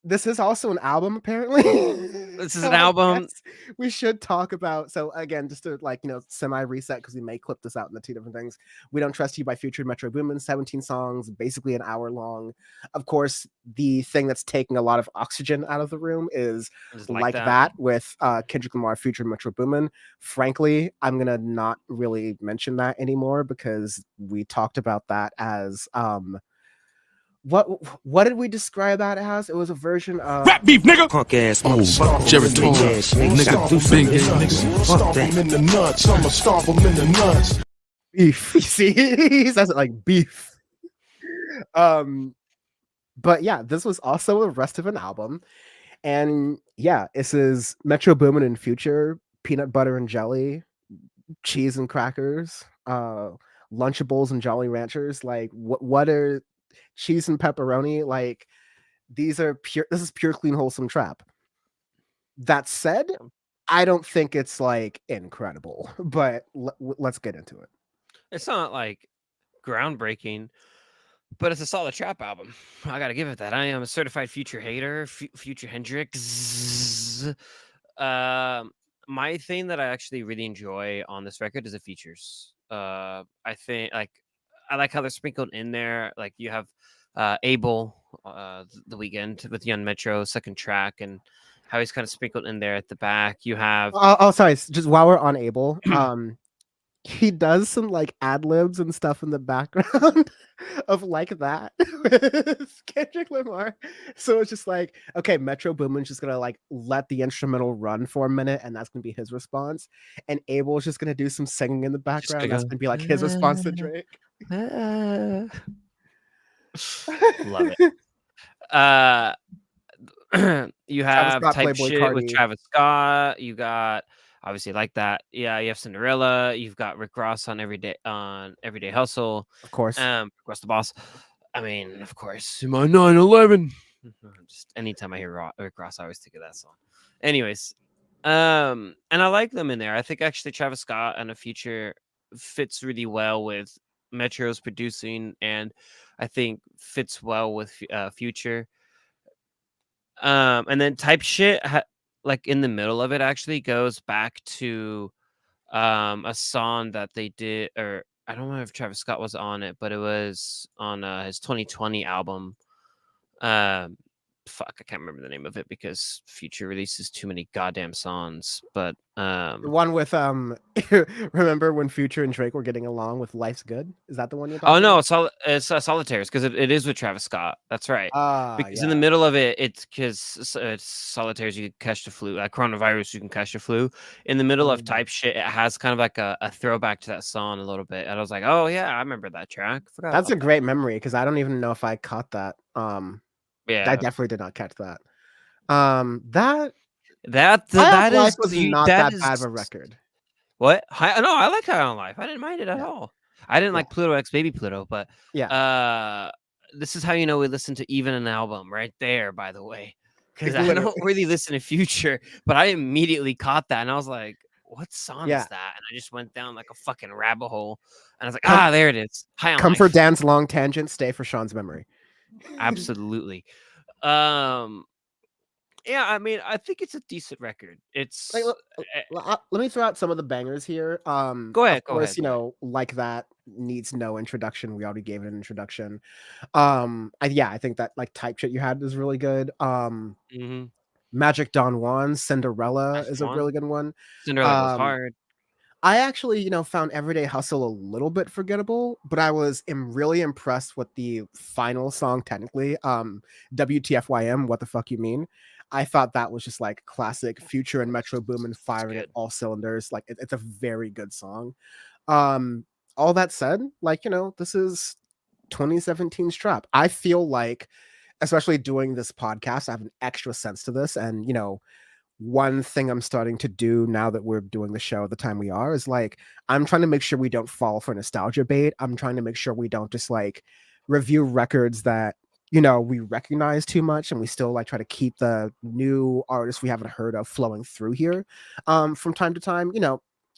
This is also an album, apparently. This is an album. We should talk about. So again, just to semi reset because we may clip this out into two different things. We Don't Trust You by Future and Metro Boomin, 17 songs, basically an hour long. Of course, the thing that's taking a lot of oxygen out of the room is like that with Kendrick Lamar, Future, and Metro Boomin. Frankly, I'm gonna not really mention that anymore because we talked about that as what did we describe that as? It was a version of Rap beef, nigga. Punk ass Jared nigga. Big nigga. Fuck that. In the nuts, I'ma stomp him in the nuts. Beef. You see, he says it like beef. But yeah, this was also a rest of an album, and yeah, this is Metro Boomin and Future, peanut butter and jelly, cheese and crackers, Lunchables and Jolly Ranchers. Like, what are cheese and pepperoni? Like, these are pure. This is pure, clean, wholesome trap. That said, I don't think it's like incredible, but let's get into it. It's not like groundbreaking, but it's a solid trap album. I gotta give it that. I am a certified Future hater. Future Hendrix. My thing that I actually really enjoy on this record is the features. I think I like how they're sprinkled in there. Like you have Abel, the Weekend with Young Metro, second track, and how he's kind of sprinkled in there at the back. You have sorry, just while we're on Abel, he does some like ad libs and stuff in the background of like that with Kendrick Lamar. So it's just like, okay, Metro Boomin's just gonna like let the instrumental run for a minute, and that's gonna be his response. And Abel's just gonna do some singing in the background. That's gonna be like his response to Drake. Love it. You have Scott, Type Playboy Shit Cardi. with Travis Scott. You got obviously like that. Yeah, you have Cinderella. You've got Rick Ross on Everyday Hustle. Of course. Ross the Boss. I mean, of course. My 9/11. Just anytime I hear Rick Ross, I always think of that song. Anyways, and I like them in there. I think actually Travis Scott and a Future fits really well with Metro's producing, and I think fits well with Future. And then Type Shit, like in the middle of it, actually goes back to a song that they did, or I don't know if Travis Scott was on it, but it was on his 2020 album. Fuck, I can't remember the name of it because Future releases too many goddamn songs. But the one with remember when Future and Drake were getting along with Life's Good? Is that the one you're talking about? It's Solitaires, because it is with Travis Scott. That's right. Because in the middle of it, it's because it's Solitaires, you can catch the flu. Like Coronavirus, you can catch the flu. In the middle of Type Shit, it has kind of like a throwback to that song a little bit. And I was like, oh yeah, I remember that track. That's a great memory because I don't even know if I caught that. Yeah, I definitely did not catch that. That is not that bad of a record. What? No, I like High on Life. I didn't mind it at all. I didn't like Pluto X Baby Pluto, but this is how you know we listen to even an album right there. By the way, because I don't really listen to Future, but I immediately caught that and I was like, "What song is that?" And I just went down like a fucking rabbit hole, and I was like, there it is. High on Come Life. for Dan's long tangent, stay for Sean's memory. Absolutely. Yeah, I mean, I think it's a decent record. It's let me throw out some of the bangers here. Go ahead. Of course, like that needs no introduction. We already gave it an introduction. I think that like Type Shit you had is really good. Magic Don Juan, Cinderella is a really good one. Cinderella was hard. I actually, found Everyday Hustle a little bit forgettable, but I am really impressed with the final song. Technically, WTFYM, what the fuck you mean? I thought that was just like classic Future and Metro Boomin firing at all cylinders. Like it's a very good song. All that said, like this is 2017's trap. I feel like, especially doing this podcast, I have an extra sense to this, and one thing I'm starting to do now that we're doing the show at the time we are is like, I'm trying to make sure we don't fall for nostalgia bait. I'm trying to make sure we don't just like review records that, we recognize too much, and we still like try to keep the new artists we haven't heard of flowing through here. From time to time,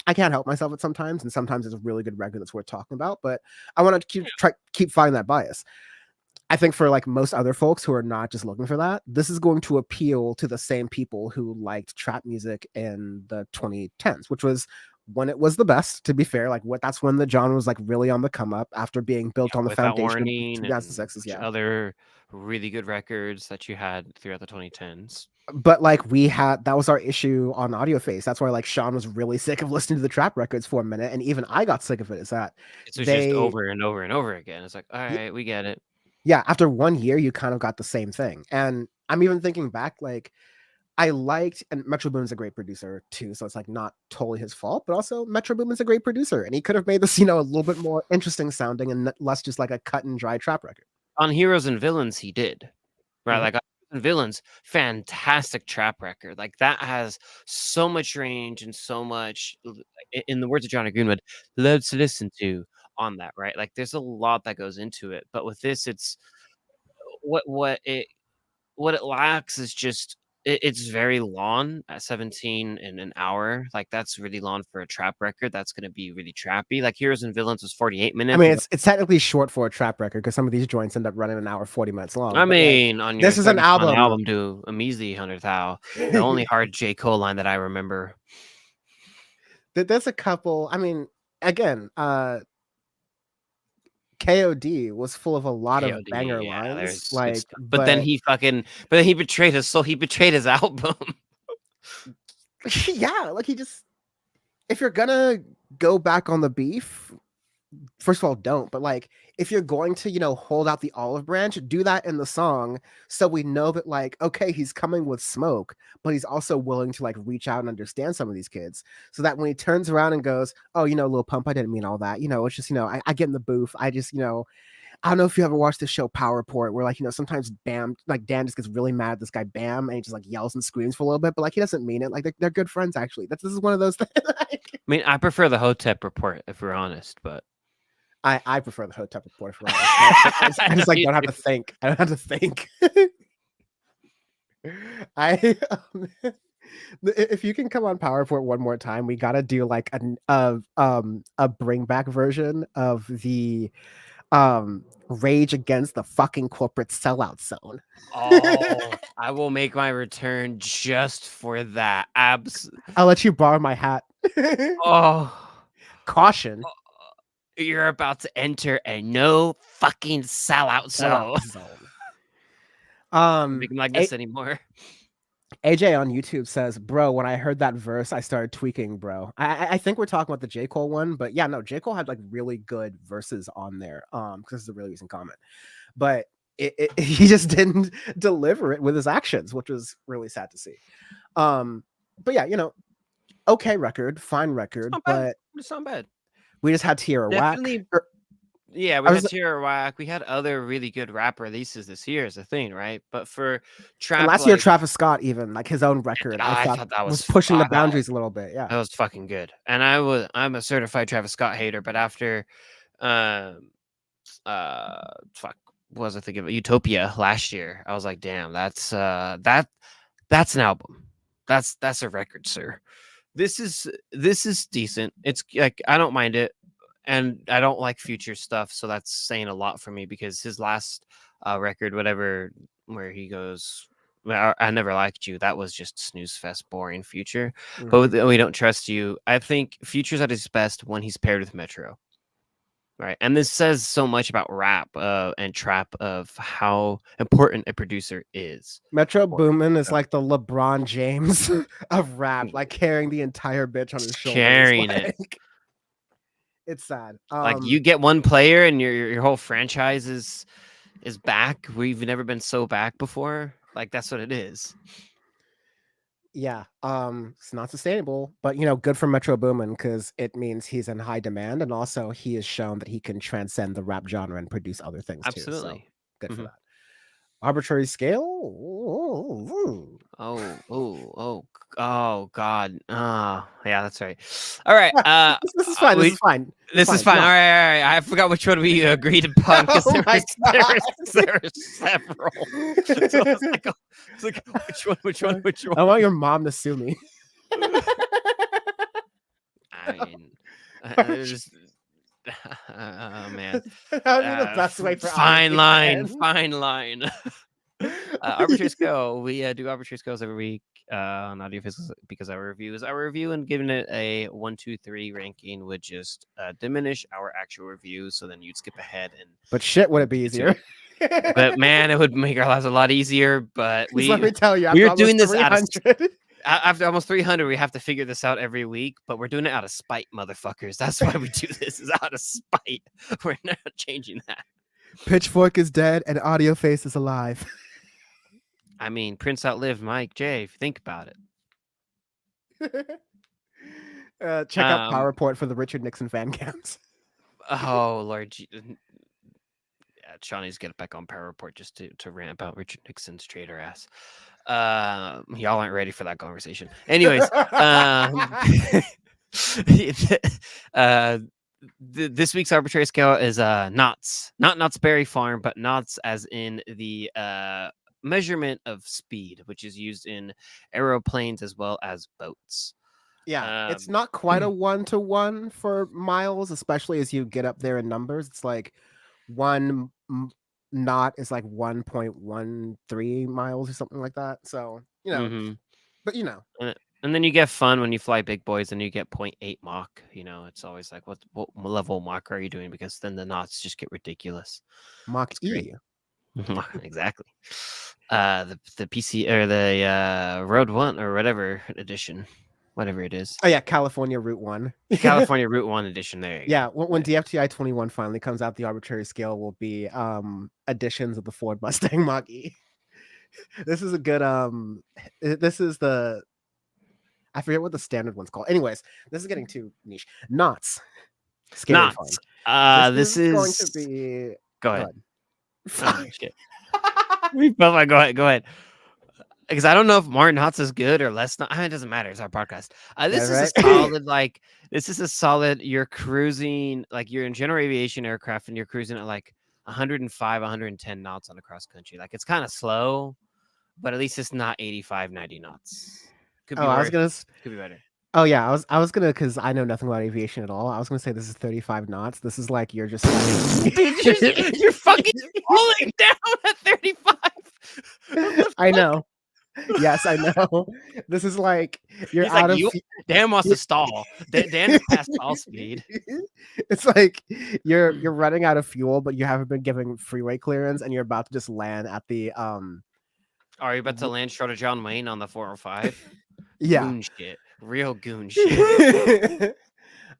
I can't help myself at sometimes, and sometimes it's a really good record that's worth talking about, but I want to keep fighting that bias. I think for like most other folks who are not just looking for that, this is going to appeal to the same people who liked trap music in the 2010s, which was when it was the best, to be fair. Like that's when the genre was like really on the come up after being built on the Without foundation of Warning and 2006's, yeah. other really good records that you had throughout the 2010s. But like that was our issue on Audio Face. That's why like Sean was really sick of listening to the trap records for a minute, and even I got sick of it. Is that it's just over and over and over again. It's like, all right, we get it. Yeah, after 1 year, you kind of got the same thing. And I'm even thinking back, like I liked, and Metro Boomin's a great producer too, so it's like not totally his fault, but also Metro Boomin's a great producer, and he could have made this, a little bit more interesting sounding and less just like a cut and dry trap record. On Heroes and Villains, he did, right? Mm-hmm. Like on Heroes and Villains, fantastic trap record. Like that has so much range and so much, in the words of Johnny Greenwood, loads to listen to on that, right? Like there's a lot that goes into it, but with this, it's what it lacks is just it's very long at 17 in an hour. Like that's really long for a trap record. That's going to be really trappy. Like Heroes and Villains was 48 minutes. I mean, it's technically short for a trap record because some of these joints end up running an hour 40 minutes long. I mean, like, on your this is an album to a measly 100,000. The only hard J. Cole line that I remember. There's a couple. I mean, again, KOD was full of a lot of banger lines. Like, but then he betrayed his soul. He betrayed his album. Yeah, like if you're gonna go back on the beef, first of all, don't. But like, if you're going to, hold out the olive branch, do that in the song, so we know that like, okay, he's coming with smoke, but he's also willing to like reach out and understand some of these kids, so that when he turns around and goes, oh, Lil Pump, I didn't mean all that. It's just, I get in the booth. I just, I don't know if you ever watched the show Power Report, where like, sometimes Bam, like Dan just gets really mad at this guy Bam, and he just like yells and screams for a little bit, but like he doesn't mean it. Like they're good friends actually. This is one of those things. I mean, I prefer the Hotep Report if we're honest, but I prefer the Hotep Report for I just like don't have to think. I don't have to think. If you can come on Power Report one more time, we gotta do like a bring back version of the Rage Against the fucking corporate sellout zone. Oh, I will make my return just for that. I'll let you borrow my hat. Caution. You're about to enter a no fucking sellout zone. Make like this anymore. AJ on YouTube says, bro, when I heard that verse, I started tweaking, bro. I think we're talking about the J. Cole one, but yeah, no, J. Cole had like really good verses on there. Because this is a really recent comment. But he just didn't deliver it with his actions, which was really sad to see. But yeah, okay record, fine record, but it's not bad. We just had Tierra Whack. Yeah, we had Tierra Whack. We had other really good rap releases this year is the thing, right? But for trap, last year, Travis Scott, even like his own record, I thought that was pushing the boundaries a little bit. Yeah, that was fucking good. And I'm a certified Travis Scott hater, but after what was I thinking of Utopia last year, I was like, damn, that's an album. That's a record, sir. This is decent. It's like I don't mind it, and I don't like Future stuff, so that's saying a lot for me because his last record, whatever, where he goes, I never liked you, that was just snooze fest, boring Future. Mm-hmm. But we don't trust you. I think Future's at his best when he's paired with Metro, right? And this says so much about rap and trap of how important a producer is. Metro Boomin is like the LeBron James of rap, like carrying the entire bitch on his shoulders. Carrying it. It's sad. Like you get one player and your whole franchise is back. We've never been so back before. Like that's what it is. Yeah, it's not sustainable, but good for Metro Boomin because it means he's in high demand, and also he has shown that he can transcend the rap genre and produce other things. Absolutely, too, so good for that. Arbitrary Scale. Oh God. Oh yeah, that's right. All right. This is fine. This is fine. All right. I forgot which one we agreed upon because there were several. So it's like, which one? I want your mom to sue me. I mean, Man. That would be the best way for Fine line, obligation. fine line. Arbitrary scale. We do arbitrary scales every week on audio physics because our review and giving it a 1, 2, 3 ranking would just diminish our actual review. So then you'd skip ahead and. But shit, would it be get to easier? But man, it would make our lives a lot easier. But Because let me tell you, we after are doing almost this out of 300. after almost 300, we have to figure this out every week, but we're doing it out of spite, motherfuckers. That's why we do this, is out of spite. We're not changing that. Pitchfork is dead and Audio Face is alive. I mean, Prince outlived Mike J. If you think about it. Check out Power Report for the Richard Nixon fan cams. Oh, Lord. Yeah, Shawnee's get back on Power Report just to rant about Richard Nixon's traitor ass. Y'all aren't ready for that conversation. Anyways, this week's arbitrary scale is knots, not Knott's Berry Farm, but knots as in the measurement of speed, which is used in aeroplanes as well as boats. Yeah, it's not quite a 1-to-1 for miles, especially as you get up there in numbers. It's like one knot is like 1.13 miles or something like that. So, but and then you get fun when you fly big boys and you get 0.8 Mach. It's always like, what level of Mach are you doing? Because then the knots just get ridiculous. Mach E. Exactly. The PC or the Road 1 or whatever edition. Whatever it is. Oh yeah, California Route 1. California Route 1 edition. There you go. When DFTI 21 finally comes out, the arbitrary scale will be additions of the Ford Mustang Mach E. This is a good this is the, I forget what the standard one's called. Anyways, this is getting too niche. Knots. Scary fun. This is going to be. Go ahead. Oh, shit. Go ahead. Because I don't know if more knots is good or less. It doesn't matter. It's our podcast. This is a solid, this is a solid. You're cruising, you're in general aviation aircraft and you're cruising at 105, 110 knots on a cross country. It's kind of slow, but at least it's not 85, 90 knots. Could be worse. Could be better. Oh yeah, I was gonna, because I know nothing about aviation at all. I was gonna say this is 35 knots. This is you're just you're fucking falling down at 35. I know. Yes, I know. This is you're He's out of. Dan wants to stall. Dan is past stall speed. It's you're running out of fuel, but you haven't been given freeway clearance, and you're about to just land at the. Are you about to land short of John Wayne on the 405? Yeah, goon shit, real goon shit.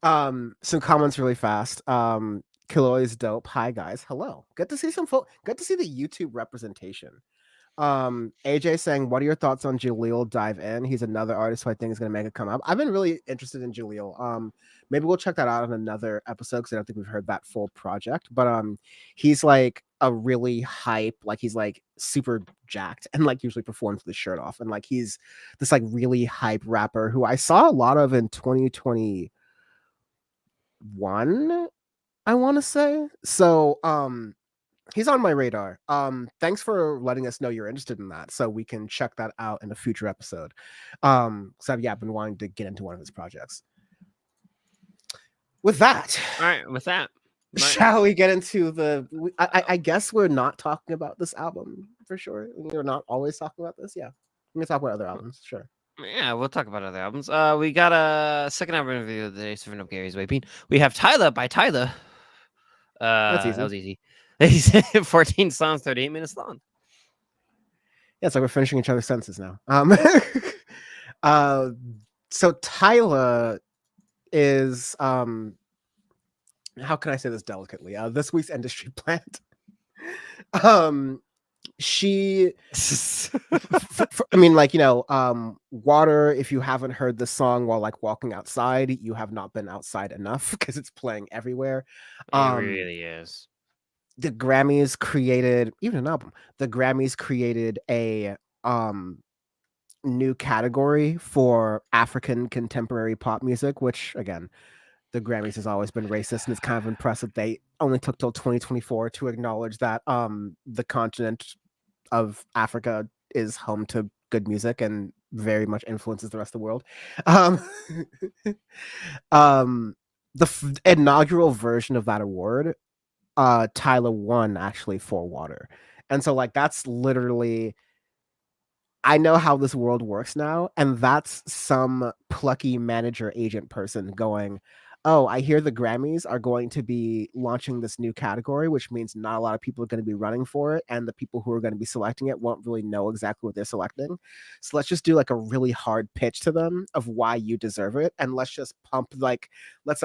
Some comments really fast. Killoy is dope. Hi guys, hello. Good to see some folks. Good to see the YouTube representation. AJ saying, what are your thoughts on Jaleel? Dive in. He's another artist who I think is going to make it come up. I've been really interested in Jaleel. Maybe we'll check that out on another episode because I don't think we've heard that full project. But he's a really hype, he's super jacked and usually performs with his shirt off, and he's this really hype rapper who I saw a lot of in 2021. I want to say so. He's on my radar. Thanks for letting us know you're interested in that, so we can check that out in a future episode. So I've been wanting to get into one of his projects. With that, all right. With that, shall we get into the? I guess we're not talking about this album for sure. We're not always talking about this. Yeah, we're gonna talk about other albums. Sure. Yeah, we'll talk about other albums. We got a second album review of the day. Serving up Gary's Vaping. We have Tyla by Tyla. That's easy. That was easy. He said 14 songs, 38 minutes long. Yeah, it's we're finishing each other's sentences now. So Tyla is how can I say this delicately? This week's industry plant. She I mean, Water, if you haven't heard the song while walking outside, you have not been outside enough because it's playing everywhere. It really is. The Grammys created even an album. The Grammys created a new category for African contemporary pop music, which again, the Grammys has always been racist, and it's kind of impressive they only took till 2024 to acknowledge that the continent of Africa is home to good music and very much influences the rest of the world. inaugural version of that award, Tyla won actually for Water. And so like that's literally, I know how this world works now, and that's some plucky manager agent person going, "Oh, I hear the Grammys are going to be launching this new category, which means not a lot of people are going to be running for it, and the people who are going to be selecting it won't really know exactly what they're selecting. So let's just do like a really hard pitch to them of why you deserve it, and let's just pump like let's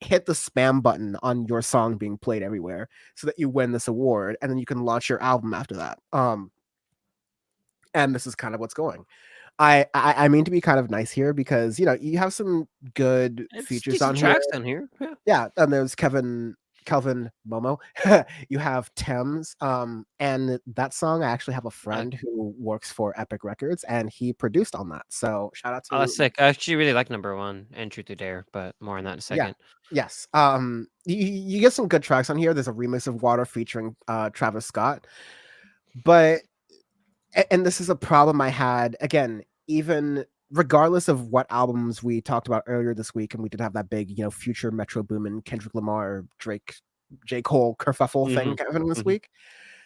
hit the spam button on your song being played everywhere so that you win this award, and then you can launch your album after that." And this is kind of what's going. I mean to be kind of nice here because you have some good It's features decent on here. tracks on here. Yeah. Yeah, and there's Kelvin Momo. You have Thames, and that song I actually have a friend who works for Epic Records, and he produced on that. So shout out Oh, that's to sick. I actually really like number one and Truth or Dare, but more on that in a yeah. second. Yes. You get some good tracks on here. There's a remix of Water featuring Travis Scott, but and this is a problem I had again, even regardless of what albums we talked about earlier this week, and we did have that big, future Metro Boomin, Kendrick Lamar, Drake, J. Cole kerfuffle thing happening this Mhm. week.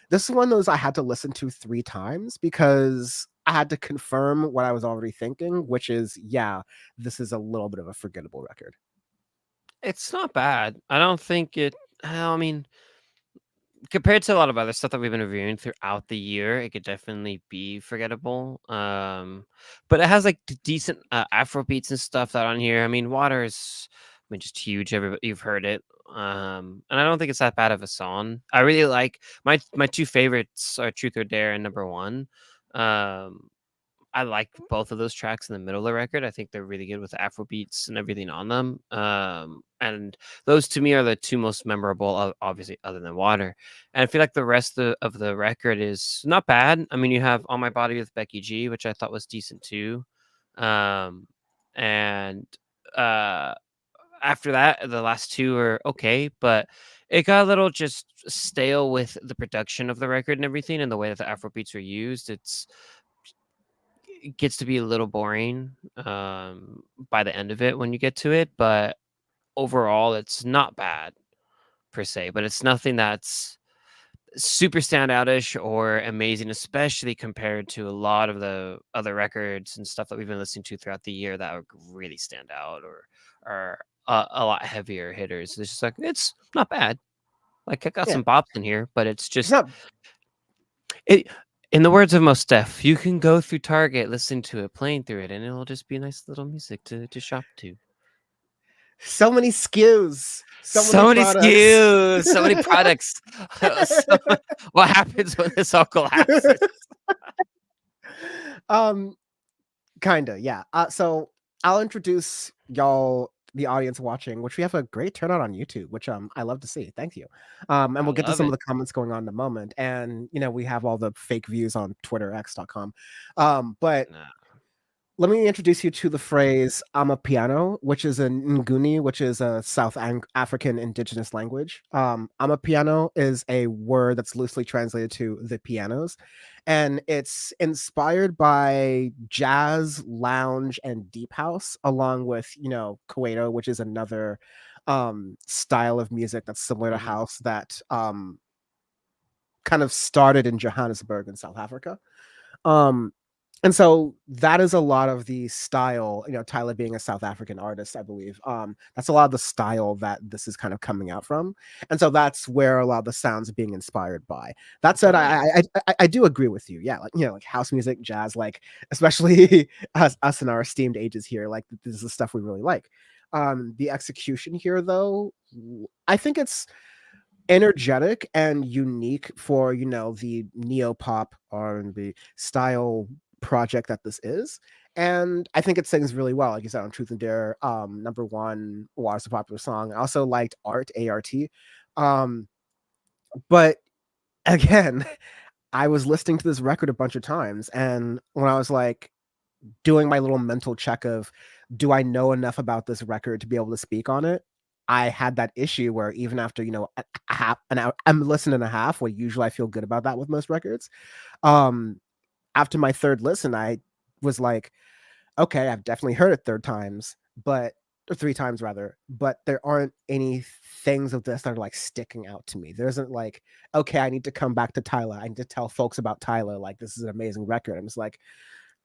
This is one of those I had to listen to 3 times because I had to confirm what I was already thinking, which is, yeah, this is a little bit of a forgettable record. It's not bad. I don't think it. I mean, compared to a lot of other stuff that we've been reviewing throughout the year, it could definitely be forgettable. But it has like decent Afro beats and stuff that on here. I mean, Water is, I mean, just huge. Everybody, you've heard it. And I don't think it's that bad of a song. I really like my two favorites are Truth or Dare and number one. Um, I like both of those tracks in the middle of the record. I think they're really good with the Afro beats and everything on them. And those to me are the two most memorable, obviously, other than Water. And I feel like the rest of the record is not bad. I mean, you have On My Body with Becky G, which I thought was decent too. And uh, after that, the last two are okay, but it got a little just stale with the production of the record and everything and the way that the Afro beats were used. It gets to be a little boring by the end of it when you get to it, but overall it's not bad per se, but it's nothing that's super standoutish or amazing, especially compared to a lot of the other records and stuff that we've been listening to throughout the year that would really stand out or are a lot heavier hitters. It's just like it's not bad. Like I got Yeah, some bops in here, but it's it's just not it. In the words of Mos Def, you can go through Target, listen to it, playing through it, and it'll just be nice little music to shop to. so many SKUs, so many So many products. SKUs, so many products. What happens when this all collapses? um Kinda, yeah. So I'll introduce y'all, the audience watching, which we have a great turnout on YouTube, which I love to see. Thank you. And I we'll get to love some of it. the comments going on in a moment. And we have all the fake views on Twitter X.com. But Nah. let me introduce you to the phrase Amapiano, which is an Nguni, which is a South African indigenous language. Amapiano is a word that's loosely translated to the pianos, and it's inspired by jazz, lounge, and deep house, along with, Kwaito, which is another style of music that's similar to Mhm. house that kind of started in Johannesburg in South Africa. Um, and so that is a lot of the style, Tyla being a South African artist, I believe. That's a lot of the style that this is kind of coming out from. And so that's where a lot of the sounds are being inspired by. That said, Nice. I do agree with you. Yeah, like house music, jazz, like especially us in our esteemed ages here, like this is the stuff we really like. The execution here, though, I think it's energetic and unique for the neo pop R&B style project that this is, and I think it sings really well, like you said, on Truth and Dare. Number one was a popular song. I also liked Art, um but again, I was listening to this record a bunch of times, and when I was like doing my little mental check of, do I know enough about this record to be able to speak on it? I had that issue where even after, a half an hour, I'm listening a half, where usually I feel good about that with most records. Um, After my third listen, I was like, okay, I've definitely heard it third times, but or 3 times rather, but there aren't any things of this that are like sticking out to me. There isn't like, okay, I need to come back to Tyla. I need to tell folks about Tyla. Like, this is an amazing record. I'm just like,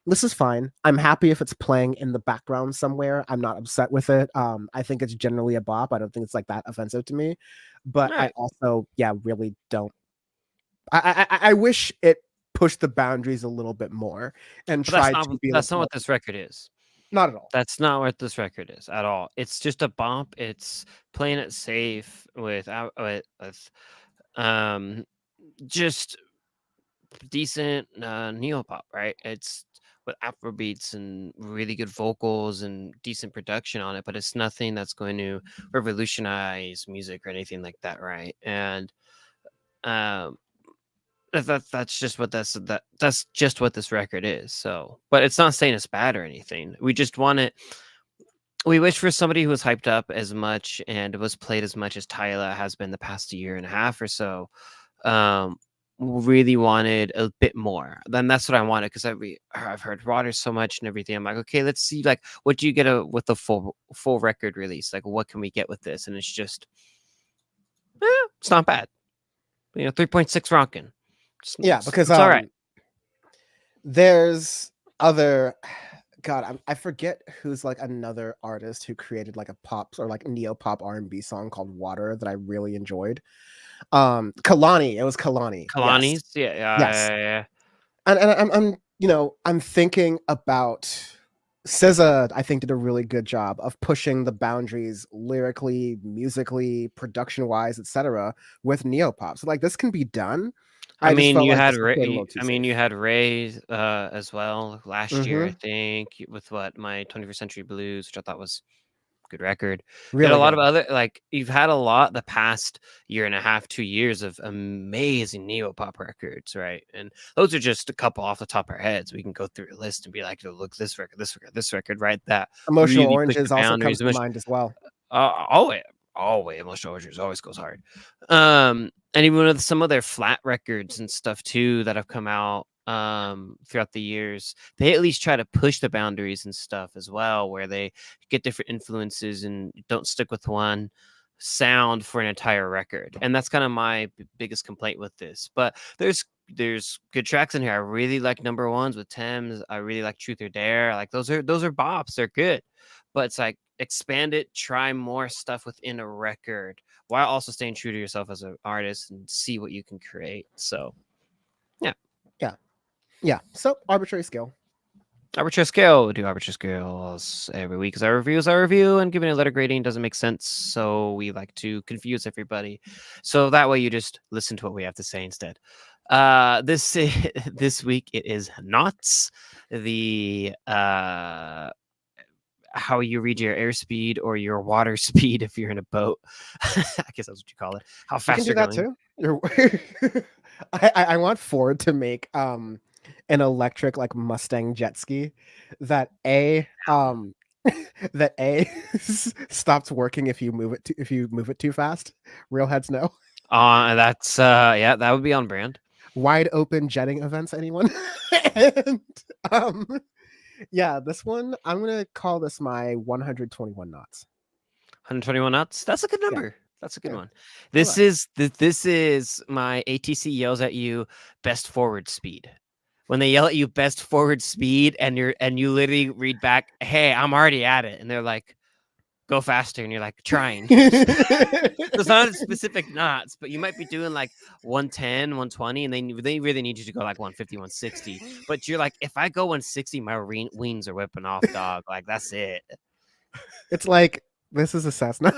this is fine. I'm happy if it's playing in the background somewhere. I'm not upset with it. I think it's generally a bop. I don't think it's like that offensive to me. But I Right. also, really don't. I wish it pushed the boundaries a little bit more and But that's tried not to be that's like not more. what this record is. Not at all. That's not what this record is at all. It's just a bump. It's playing it safe with just decent neo pop, right? It's with Afro beats and really good vocals and decent production on it, but it's nothing that's going to revolutionize music or anything like that, right? And um that's just what that's just what this record is. So, but it's not saying it's bad or anything. We just want it. We wish for somebody who was hyped up as much and was played as much as Tyla has been the past year and a half or so. Um, really wanted a bit more. Then that's what I wanted because I've heard Water so much and everything. I'm like, okay, let's see, like, what do you get with the full record release? Like, what can we get with this? And it's just, it's not bad. 3.6 rocking. Yeah, because it's all right. there's other God, I forget who's like another artist who created like a pop or like neo pop R&B song called Water that I really enjoyed. Kalani, it was Kalani. Yes. Kalani's, yeah. Yes. And I'm thinking about SZA, I think did a really good job of pushing the boundaries lyrically, musically, production wise, etc. with neopop. So like this can be done. I I just mean, felt you like had this was played a little too you safe. had Ray as well last year, I Mhm. think, with what my 21st Century Blues, which I thought was a good record. You had a Really lot of good. other you've had a lot the past year and a half, 2 years of amazing neo pop records, right? And those are just a couple off the top of our heads. We can go through a list and be like, "Oh, look, this record, right? That Emotional really pushed the Oranges also comes boundaries." to mind as well. Always Emotional Orchards always goes hard. And even with some of their flat records and stuff too that have come out throughout the years, they at least try to push the boundaries and stuff as well, where they get different influences and don't stick with one sound for an entire record. And that's kind of my biggest complaint with this. But there's good tracks in here. I really like Number Ones with Thames. I really like Truth or Dare. Like those are bops. They're good. But it's like expand it, try more stuff within a record while also staying true to yourself as an artist and see what you can create. So Yeah. So arbitrary scale. arbitrary scale, we do arbitrary scales every week because our review, and giving a letter grading doesn't make sense. So we like to confuse everybody. So that way you just listen to what we have to say instead. This this week it is Knots, the how you read your airspeed or your water speed if you're in a boat. I guess that's what you call it. How You can fast do you're that going. too. I want Ford to make an electric like Mustang jet ski that that stops working if you move it too fast. Real heads no. That's yeah, that would be on brand. Wide open jetting events, anyone? And yeah, this one I'm gonna call this my 121 knots. 121 knots. That's a good Yeah, number. That's a good yeah. one. All This right. is my ATC yells at you best forward speed. When they yell at you best forward speed and you literally read back, "Hey, I'm already at it." And they're like, "Go faster." And you're like, "Trying." So it's not specific knots, but you might be doing like 110, 120, and they really need you to go like 150, 160. But you're like, if I go 160, my wings are whipping off, dog. Like that's it. It's like this is a Cessna.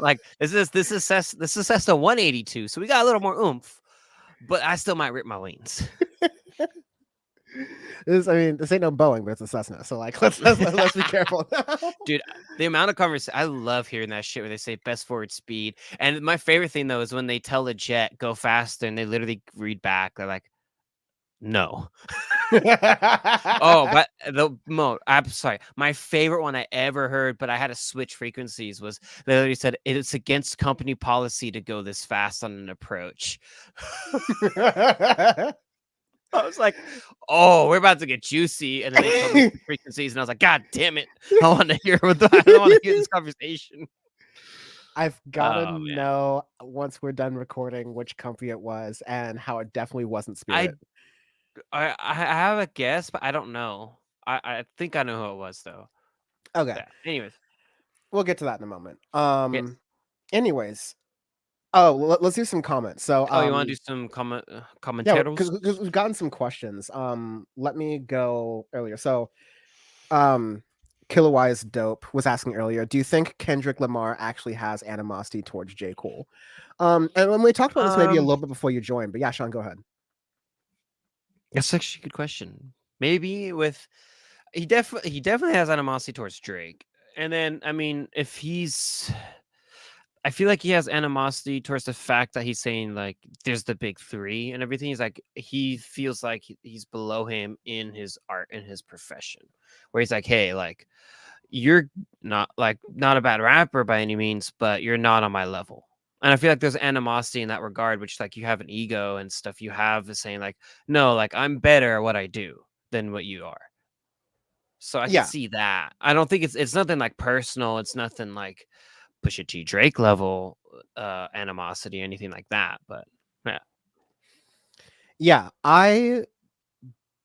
Like this is Cessna 182, so we got a little more oomph, but I still might rip my wings. This ain't no Boeing, but it's a Cessna. So like, let's be careful now. Dude, the amount of conversation, I love hearing that shit where they say best forward speed. And my favorite thing though is when they tell a jet go faster and they literally read back. They're like, no. Oh, but I'm sorry. My favorite one I ever heard, but I had to switch frequencies, was they literally said it's against company policy to go this fast on an approach. I was like, "Oh, we're about to get juicy," and then they told me the frequencies, and I was like, "God damn it! I want to hear I don't want to hear this conversation." I've gotta Oh man, know once we're done recording which company it was and how it definitely wasn't Spirit. I have a guess, but I don't know. I think I know who it was though. Okay, Yeah. Anyways, we'll get to that in a moment. yes. Anyways, oh, let's do some comments. So, Oh, you want to do some yeah, commentaries? because we've gotten some questions. Let me go earlier. So, Kilowise Dope was asking earlier, do you think Kendrick Lamar actually has animosity towards J. Cole? And when we talked about this maybe a little bit before you joined, but yeah, Sean, go ahead. That's actually a good question. Maybe with he definitely has animosity towards Drake. And then I mean, if he's I feel like he has animosity towards the fact that he's saying like there's the big three and everything. He's like he feels like he's below him in his art in his profession. Where he's like, hey, like you're not a bad rapper by any means, but you're not on my level. And I feel like there's animosity in that regard, which like you have an ego and stuff. You have the saying like, no, like I'm better at what I do than what you are. So I can Yeah, see that. I don't think it's nothing like personal. It's nothing like Pusha T Drake level animosity, anything like that. But yeah. yeah, I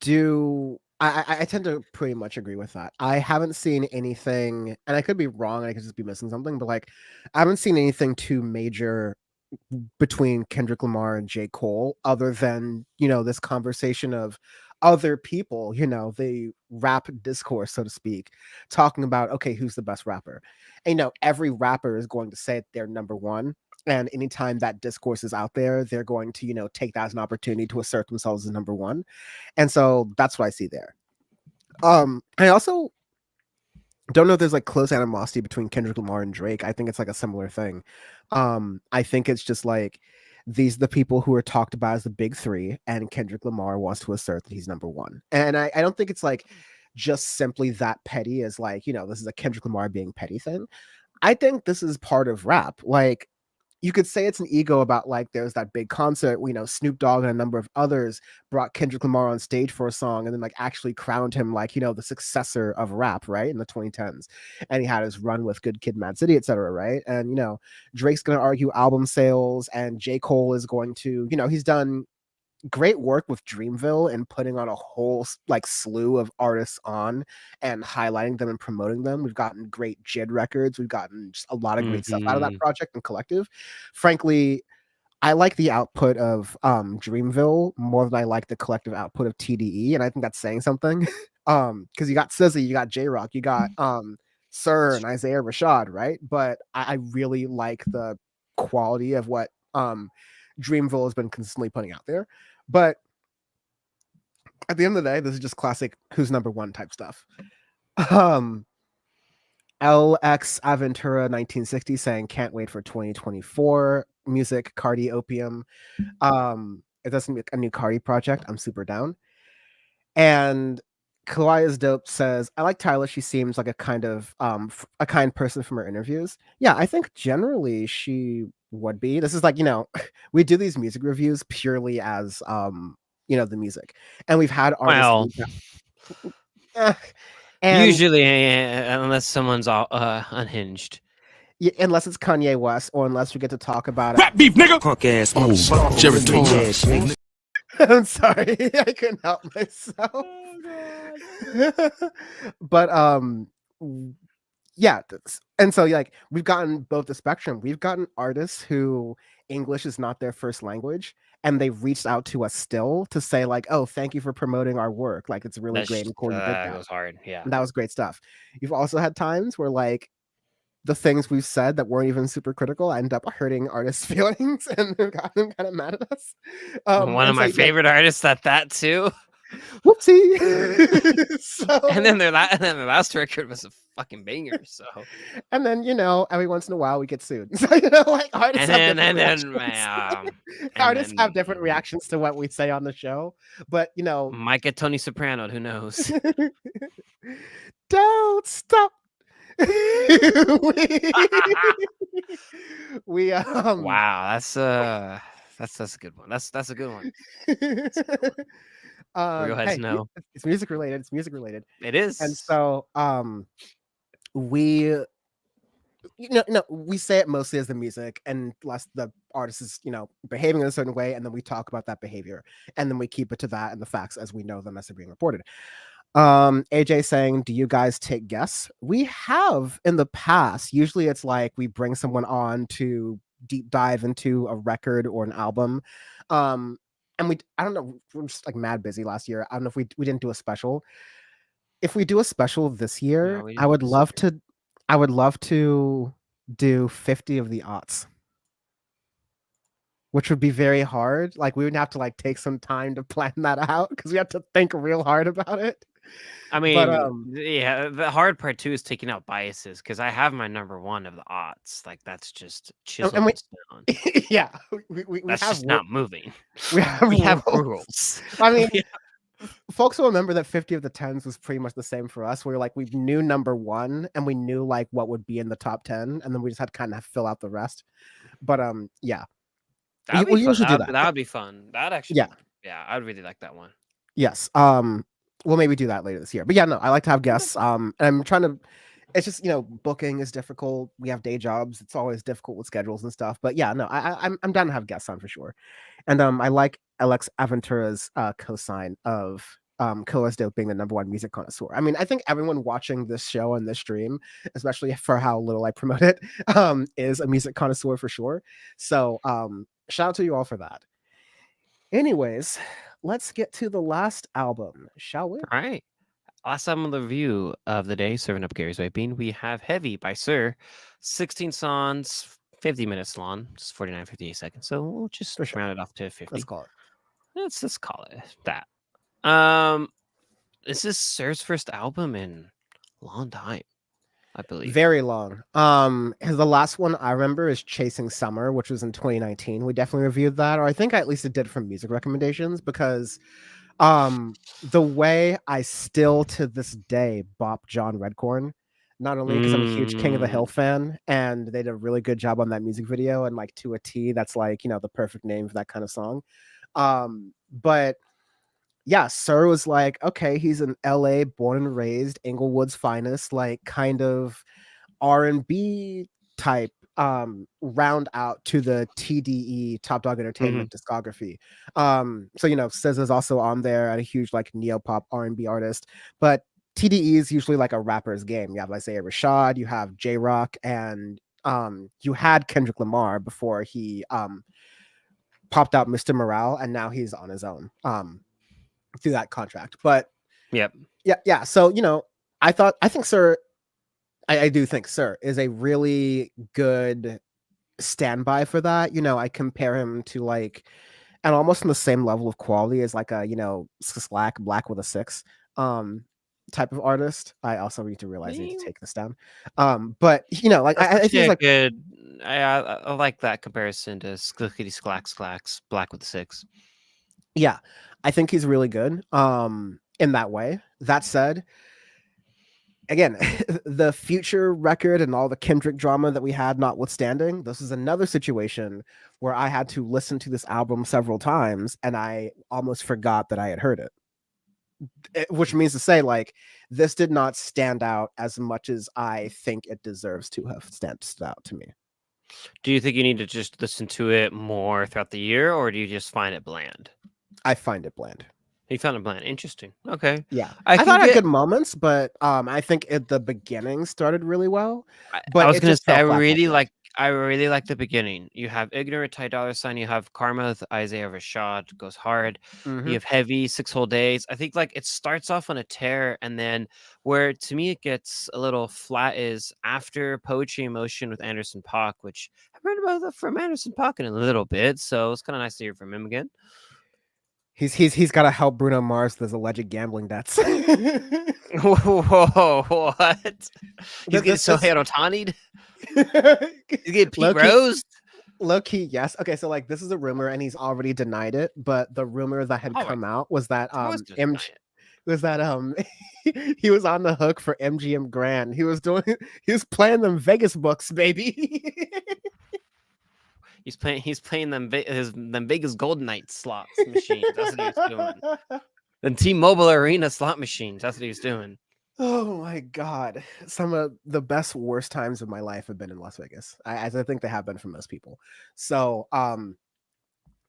do. I tend to pretty much agree with that. I haven't seen anything, and I could be wrong, and I could just be missing something, but like, I haven't seen anything too major between Kendrick Lamar and J. Cole, other than, this conversation of other people, the rap discourse, so to speak, talking about, okay, who's the best rapper? And, every rapper is going to say they're number one. And anytime that discourse is out there, they're going to, take that as an opportunity to assert themselves as number one. And so that's what I see there. I also don't know if there's like close animosity between Kendrick Lamar and Drake. I think it's like a similar thing. I think it's just like these are the people who are talked about as the big three, and Kendrick Lamar wants to assert that he's number one. And I don't think it's like just simply that petty as like, this is a Kendrick Lamar being petty thing. I think this is part of rap. Like, you could say it's an ego about like there's that big concert, Snoop Dogg and a number of others brought Kendrick Lamar on stage for a song and then like actually crowned him like, the successor of rap, right? In the 2010s. And he had his run with Good Kid, Mad City, etc. Right. And Drake's gonna argue album sales, and J. Cole is going to, he's done great work with Dreamville and putting on a whole like slew of artists on and highlighting them and promoting them. We've gotten great JID records. We've gotten just a lot of great stuff out of that project and collective. Frankly, I like the output of Dreamville more than I like the collective output of TDE, and I think that's saying something. Because you got SZA, you got J Rock, you got SiR and Isaiah Rashad, right? But I really like the quality of what Dreamville has been consistently putting out there. But at the end of the day, this is just classic who's number one type stuff. LX Aventura 1960 saying can't wait for 2024 music. Cardi Opium. It doesn't make a new Cardi project. I'm super down. And Kawaii's Dope says, I like Tyla. She seems like a kind person from her interviews. Yeah, I think generally she would be. This is like, we do these music reviews purely as the music. And we've had artists and usually unless someone's unhinged. yeah, unless it's Kanye West, or unless we get to talk about it. Rap beef, nigga. Punk ass Oh, Jerry Torres. I'm sorry, I couldn't help myself. But yeah, and so like we've gotten both the spectrum. We've gotten artists who English is not their first language, and they've reached out to us still to say like, oh, thank you for promoting our work, like it's really great and cool you did that. That was hard. Yeah, and that was great stuff. You've also had times where like the things we've said that weren't even super critical end up hurting artists' feelings, and they've got them kind of mad at us. One of my favorite artists at that too. Whoopsie. And then their last record was a fucking banger. So, and then every once in a while we get sued. So like artists have different reactions to what we say on the show. But might get Tony Soprano. Who knows? Don't stop. we wow, that's a good one. That's a good one. Go ahead, Hey, Snow. it's music related. It's music related. It And is. so we no, we say it mostly as the music, and less the artist is behaving in a certain way, and then we talk about that behavior, and then we keep it to that and the facts as we know them as they're being reported. AJ saying, do you guys take guests? We have in the past. Usually it's like we bring someone on to deep dive into a record or an album. And I don't know, we're just like mad busy last year. I don't know if we didn't do a special. If we do a special this No, year, we I didn't would this love year. to I would love to do 50 of the aughts, which would be very hard. Like we would have to like take some time to plan that out because we have to think real hard about it. I But mean, yeah, the hard part too is taking out biases because I have my number one of the aughts. Like that's just chiseled we in stone. yeah, we That's have just not moving. we have We have rules. rules. I mean, folks will remember that 50 of the 10s was pretty much the same for us. We were like, we knew number one and we knew like what would be in the top 10, and then we just had to kind of fill out the rest. But yeah, That'd we be fun. usually do that. That would be fun. That actually, yeah, I'd really like that one. Yes. We'll maybe do that later this year. But yeah, no, I like to have guests. And I'm trying to. It's just booking is difficult. We have day jobs. It's always difficult with schedules and stuff. But yeah, no, I'm down to have guests on for sure. And I like Alex Aventura's cosign of Coa's Dope being the number one music connoisseur. I mean, I think everyone watching this show and this stream, especially for how little I promote it, is a music connoisseur for sure. So shout out to you all for that. Anyways, let's get to the last album, shall we? All right. Last album of the review of the day, serving up Gary's Vaping, we have Heavy by SiR. 16 songs, 50 minutes long, just 49, 58 seconds. So we'll just round it off to 50. Let's call it. Let's call it that. This is SiR's first album in a long time, I believe. Very long. The last one I remember is Chasing Summer, which was in 2019. We definitely reviewed that, or I think at least it did from music recommendations, because the way I still to this day bop John Redcorn, not only because I'm a huge King of the Hill fan, and they did a really good job on that music video, and like to a T, that's like the perfect name for that kind of song. But yeah, SiR was like, okay, he's an LA born and raised, Inglewood's finest, like kind of R&B type round out to the TDE Top Dog Entertainment discography. So SZA's also on there, and a huge like neo-pop R&B artist, but TDE is usually like a rapper's game. You have Isaiah Rashad, you have J-Rock, and you had Kendrick Lamar before he popped out Mr. Morale, and now he's on his own through that contract. But yeah. So I think SiR, I do think SiR is a really good standby for that. I compare him to like, and almost on the same level of quality as like a Slack Black with a 6 type of artist. I also need to realize I need to take this down. But like I think like good. I like that comparison to Sklickety Slacks Black with a 6. Yeah, I think he's really good in that way. That said, again, the Future record and all the Kendrick drama that we had notwithstanding, this is another situation where I had to listen to this album several times and I almost forgot that I had heard it. Which means to say, like, this did not stand out as much as I think it deserves to have stood out to me. Do you think you need to just listen to it more throughout the year, or do you just find it bland? I find it bland. You found it bland. Interesting. Okay. Yeah. I thought it had good moments, but I think at the beginning started really well. But I was going to say, I really like the beginning. You have Ignorant, Ty Dolla $ign, you have Karma with Isaiah Rashad, goes hard. You have Heavy, 6 Whole Days. I think like it starts off on a tear, and then where to me it gets a little flat is after Poetry in Motion with Anderson .Paak, which I've heard about that from Anderson .Paak in a little bit, so it's kind of nice to hear from him again. He's got to help Bruno Mars with his alleged gambling debts. Whoa, what? He's getting Sohail Otani'd? He's getting Pete Rose? Low key, yes. Okay, so like this is a rumor, and he's already denied it. But the rumor that had come out was that he was on the hook for MGM Grand. He was playing them Vegas books, baby. He's playing them Vegas Golden Knight slots machines. That's what he's doing. The T-Mobile Arena slot machines. That's what he was doing. Oh my god. Some of the best worst times of my life have been in Las Vegas. As I think they have been for most people. So,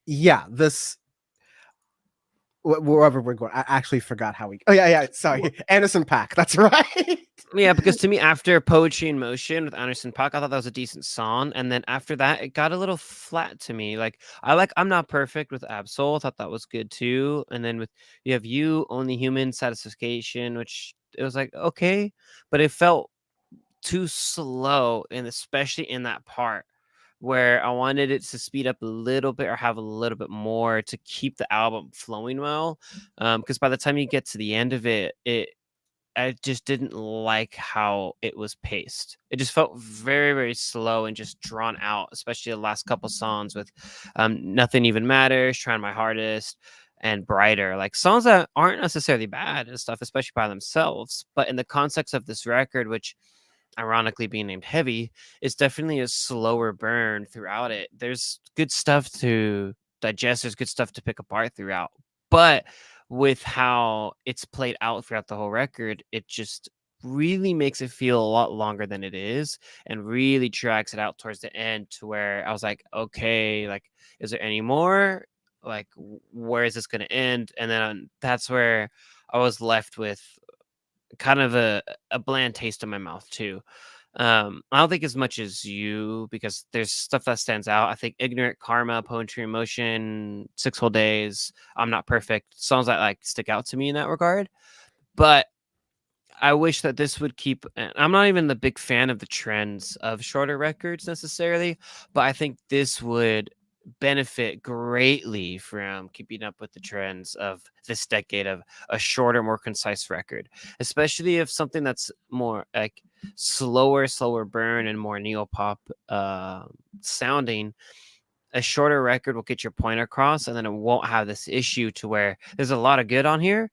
yeah, this wherever we're going. I actually forgot how we. Oh yeah, sorry, Anderson .Paak. That's right. Yeah, because to me, after Poetry in Motion with Anderson .Paak, I thought that was a decent song, and then after that, it got a little flat to me. Like I'm Not Perfect with Absol. I thought that was good too, and then with you have You, Only Human Satisfaction, which it was like okay, but it felt too slow, and especially in that part where I wanted it to speed up a little bit or have a little bit more to keep the album flowing well. Because by the time you get to the end of it, I just didn't like how it was paced. It just felt very, very slow and just drawn out, especially the last couple songs with Nothing Even Matters, Trying My Hardest, and Brighter. Like songs that aren't necessarily bad and stuff, especially by themselves. But in the context of this record, which ironically being named Heavy, is definitely a slower burn throughout it. There's good stuff to digest, there's good stuff to pick apart throughout. But with how it's played out throughout the whole record, it just really makes it feel a lot longer than it is and really drags it out towards the end to where I was like, okay, like, is there any more? Like, where is this going to end? And then that's where I was left with kind of a bland taste in my mouth too. I don't think as much as you because there's stuff that stands out. I think Ignorant Karma, Poetry in Motion, 6 Whole Days, I'm Not Perfect, songs that like stick out to me in that regard. But I wish that this would keep. I'm not even the big fan of the trends of shorter records necessarily, but I think this would benefit greatly from keeping up with the trends of this decade of a shorter, more concise record, especially if something that's more like slower burn and more neo-pop sounding. A shorter record will get your point across, and then it won't have this issue to where there's a lot of good on here,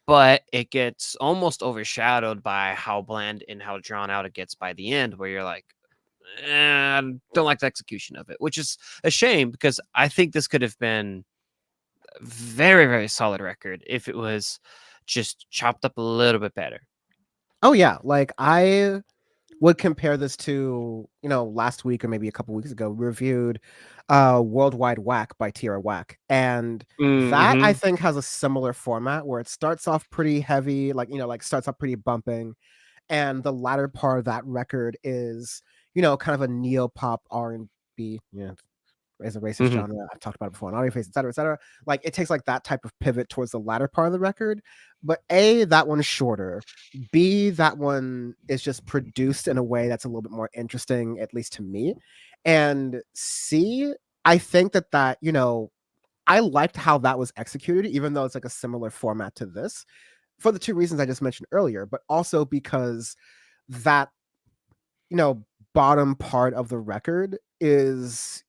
but it gets almost overshadowed by how bland and how drawn out it gets by the end, where you're like, I don't like the execution of it, which is a shame because I think this could have been a very, very solid record if it was just chopped up a little bit better. Oh yeah, like I would compare this to, last week or maybe a couple weeks ago, we reviewed Worldwide Whack by Tierra Whack. And that I Mm-hmm. think has a similar format where it starts off pretty heavy, like starts off pretty bumping. And the latter part of that record is, kind of a neo pop R&B, is a racist Mm-hmm. genre. I've talked about it before on Audio Face, et cetera, et cetera. Like it takes like that type of pivot towards the latter part of the record. But A, that one's shorter. B, that one is just produced in a way that's a little bit more interesting, at least to me. And C, I think that, I liked how that was executed, even though it's like a similar format to this, for the two reasons I just mentioned earlier, but also because that, bottom part of the record is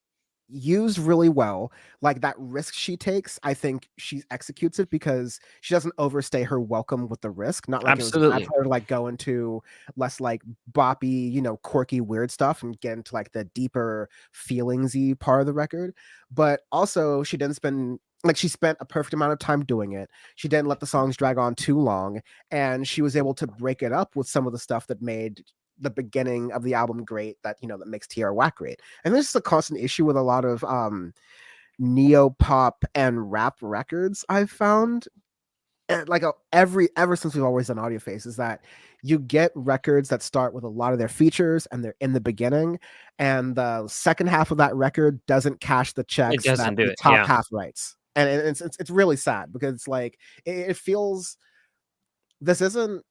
used really well. Like that risk she takes, I think she executes it because she doesn't overstay her welcome with the risk. Not like it was bad Absolutely. for her to like go into less like boppy, quirky, weird stuff and get into like the deeper feelingsy part of the record. But also she didn't spend like she spent a perfect amount of time doing it. She didn't let the songs drag on too long, and she was able to break it up with some of the stuff that made the beginning of the album great, that that makes Tierra Whack great. And this is a constant issue with a lot of neo pop and rap records I've found. And like ever since we've always done Audio Face, is that you get records that start with a lot of their features and they're in the beginning, and the second half of that record doesn't cash the It checks that doesn't do the it. top Yeah. half writes. And it's really sad because it's like it feels, this isn't,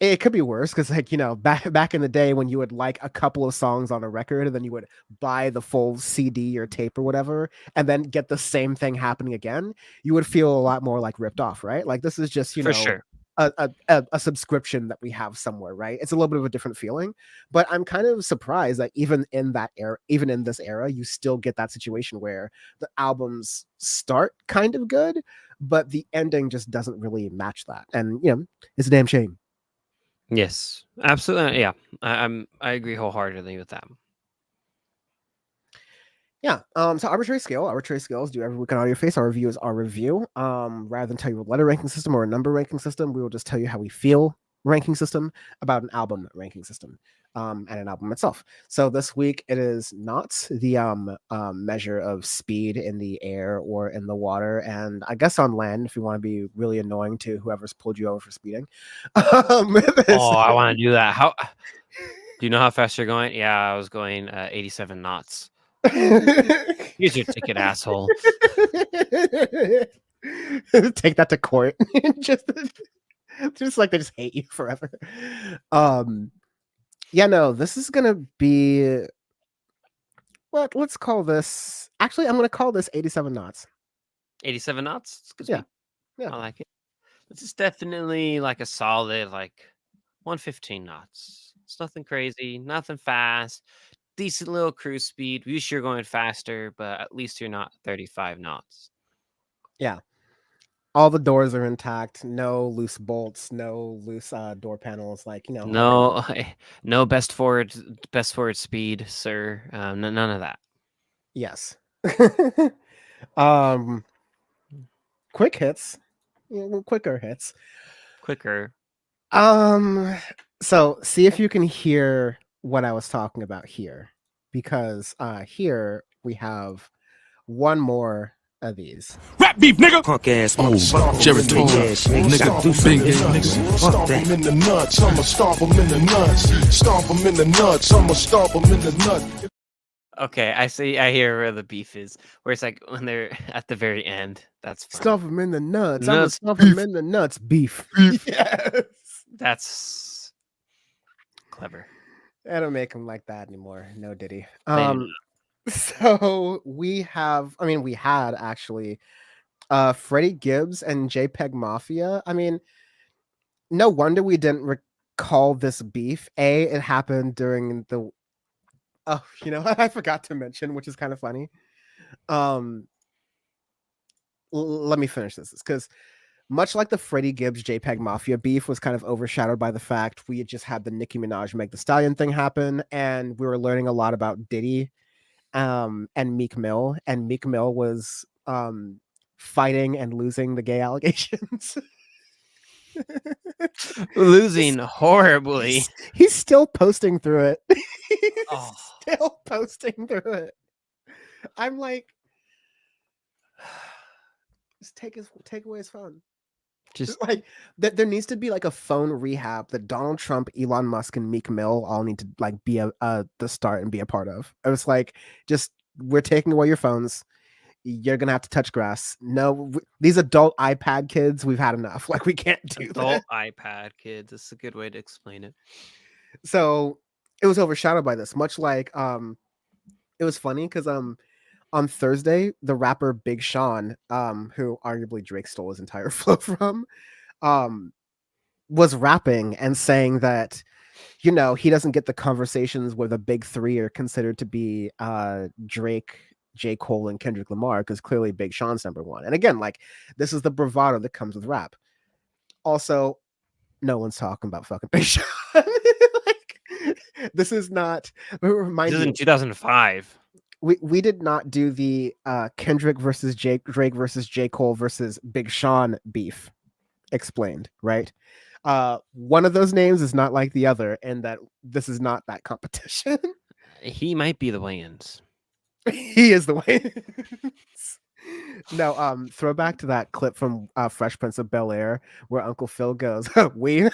it could be worse because like back in the day when you would like a couple of songs on a record and then you would buy the full CD or tape or whatever and then get the same thing happening again, you would feel a lot more like ripped off, right? Like this is just For sure. a subscription that we have somewhere, right? It's a little bit of a different feeling, but I'm kind of surprised that even in that era, even in this era, you still get that situation where the albums start kind of good, but the ending just doesn't really match that, and it's a damn shame. Yes. Absolutely. Yeah. I agree wholeheartedly with that. Yeah. So arbitrary scales do every week on Audio Face. Our review is our review. Rather than tell you a letter ranking system or a number ranking system, we will just tell you how we feel ranking system about an album ranking system. And an album itself. So this week it is not the measure of speed in the air or in the water, and I guess on land if you want to be really annoying to whoever's pulled you over for speeding. Oh, I want to do that. How do you know how fast you're going? Yeah, I was going 87 knots. Here's your ticket, asshole. Take that to court. just like they just hate you forever. Yeah, no, this is gonna be what? Let's call this. Actually, I'm gonna call this 87 knots. 87 knots. It's good Yeah. speed. Yeah. I like it. This is definitely like a solid 115 knots. It's nothing crazy, nothing fast. Decent little cruise speed. Wish you're going faster, but at least you're not 35 knots. Yeah. All the doors are intact. No loose bolts. No loose door panels. No best forward speed, sir. None of that. Yes. Quick hits. Quicker hits. Quicker. So see if you can hear what I was talking about here, because here we have one more of these. Rap beef, nigga. Punk ass Jared Tone, nigga, big nigga. Stomp him in the nuts, I'ma stomp him in the nuts. Stomp him in the nuts, I'ma stomp him in the nuts. Okay, I hear where the beef is. Where it's like when they're at the very end. That's fun. Stomp him in the nuts. I'm gonna Nuts, stomp him in the nuts. Beef. Yes. That's clever. I don't make him like that anymore. No Diddy. They do So we had actually Freddie Gibbs and JPEG Mafia. I mean, no wonder we didn't recall this beef. It happened during the I forgot to mention, which is kind of funny. Let me finish this because much like the Freddie Gibbs JPEG Mafia beef was kind of overshadowed by the fact we had just had the Nicki Minaj Meg Thee Stallion thing happen, and we were learning a lot about Diddy and Meek Mill, and Meek Mill was fighting and losing the gay allegations. losing horribly. He's still posting through it. Oh. Still posting through it. I'm like, just take away his phone. Just like there needs to be like a phone rehab that Donald Trump, Elon Musk, and Meek Mill all need to like be the start and be a part of. I was like, just we're taking away your phones. You're gonna have to touch grass. No, these adult iPad kids, we've had enough. Like we can't do adult that. iPad kids. That's a good way to explain it. So it was overshadowed by this. Much like it was funny because on Thursday, the rapper Big Sean, who arguably Drake stole his entire flow from, was rapping and saying that, he doesn't get the conversations where the big three are considered to be Drake, J. Cole, and Kendrick Lamar, because clearly Big Sean's number one. And again, like, this is the bravado that comes with rap. Also, no one's talking about fucking Big Sean. This is not. This is in 2005. We did not do the Kendrick versus Drake versus J. Cole versus Big Sean beef explained, right? One of those names is not like the other, and that this is not that competition. He might be the Wayans. He is the Wayans. No, throwback to that clip from Fresh Prince of Bel-Air where Uncle Phil goes, we.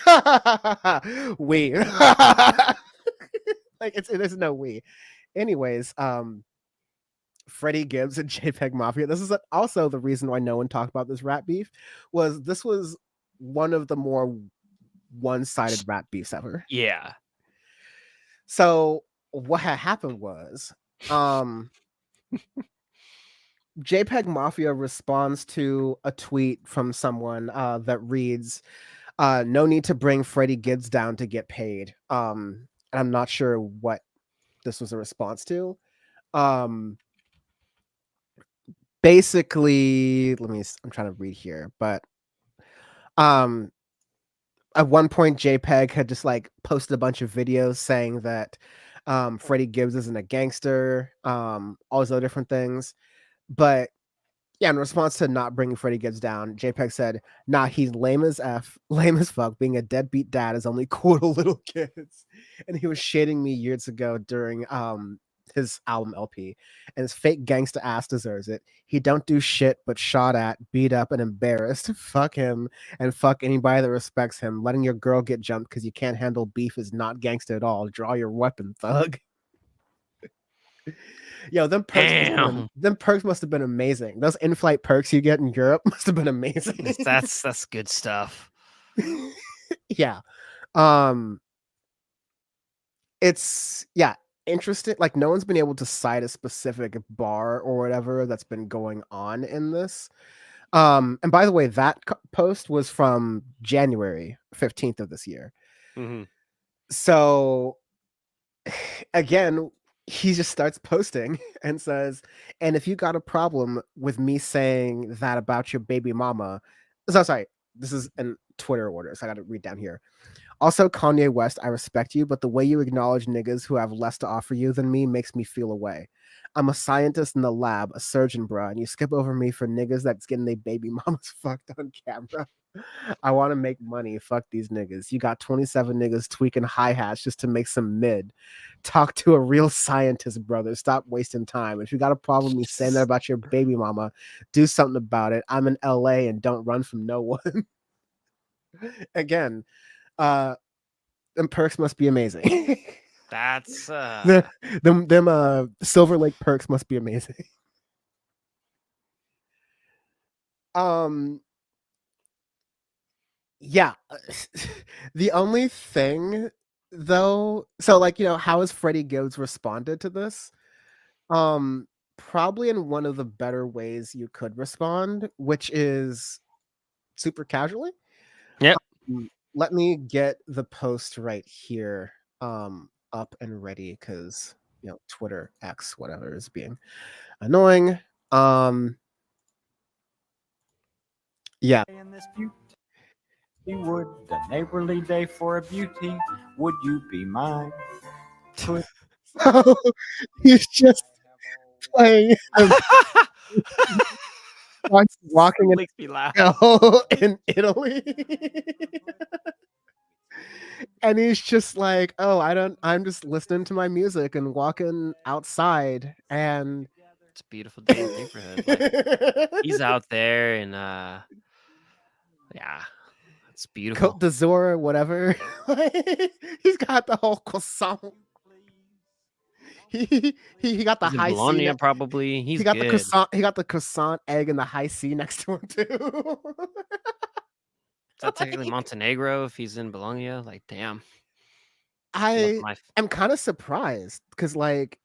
Like there's no we. Anyways, Freddie Gibbs and JPEG Mafia. This is also the reason why no one talked about this rap beef. This was one of the more one-sided rap beefs ever. Yeah. So what had happened was, JPEG Mafia responds to a tweet from someone that reads, "No need to bring Freddie Gibbs down to get paid." And I'm not sure what this was a response to. Basically, I'm trying to read here, but at one point JPEG had just like posted a bunch of videos saying that Freddie Gibbs isn't a gangster, all these other different things. But yeah, in response to not bringing Freddie Gibbs down, JPEG said, "Nah, he's lame as f, lame as fuck. Being a deadbeat dad is only cool to little kids." And he was shading me years ago during his album LP, and his fake gangsta ass deserves it. He don't do shit but shot at, beat up, and embarrassed. Fuck him and fuck anybody that respects him. Letting your girl get jumped because you can't handle beef is not gangsta at all. Draw your weapon, thug. Yo, Damn. them perks must have been amazing. Those in-flight perks you get in Europe must have been amazing. That's good stuff. Yeah. It's interesting. Like no one's been able to cite a specific bar or whatever that's been going on in this. And by the way, that post was from January 15th of this year. Mm-hmm. So again, he just starts posting and says, "And if you got a problem with me saying that about your baby mama," so sorry, this is in Twitter order, so I got to read down here. "Also, Kanye West, I respect you, but the way you acknowledge niggas who have less to offer you than me makes me feel away. I'm a scientist in the lab, a surgeon, bruh, and you skip over me for niggas that's getting their baby mamas fucked on camera. I want to make money. Fuck these niggas. You got 27 niggas tweaking hi-hats just to make some mid. Talk to a real scientist, brother. Stop wasting time. If you got a problem me saying that about your baby mama, do something about it. I'm in LA and don't run from no one." Again, them perks must be amazing. That's them Silver Lake perks must be amazing. Yeah. The only thing though, so like, how has Freddie Gibbs responded to this? Probably in one of the better ways you could respond, which is super casually. Yep. Let me get the post right here up and ready, because Twitter X whatever is being annoying. Yeah. In this beauty would the neighborly day for a beauty, would you be mine? So he's just playing walking makes me laugh. in Italy. And he's just like, "Oh, I'm just listening to my music and walking outside, and It's a beautiful day in the neighborhood." Like, he's out there and yeah, it's beautiful. Côte d'Azur, whatever." He's got the whole croissant. He got the He's in high Bologna, C. probably. He got good. the croissant. He got the croissant egg and the high C next to him too. Is that technically Montenegro if he's in Bologna? Like, damn. I am kind of surprised because, like,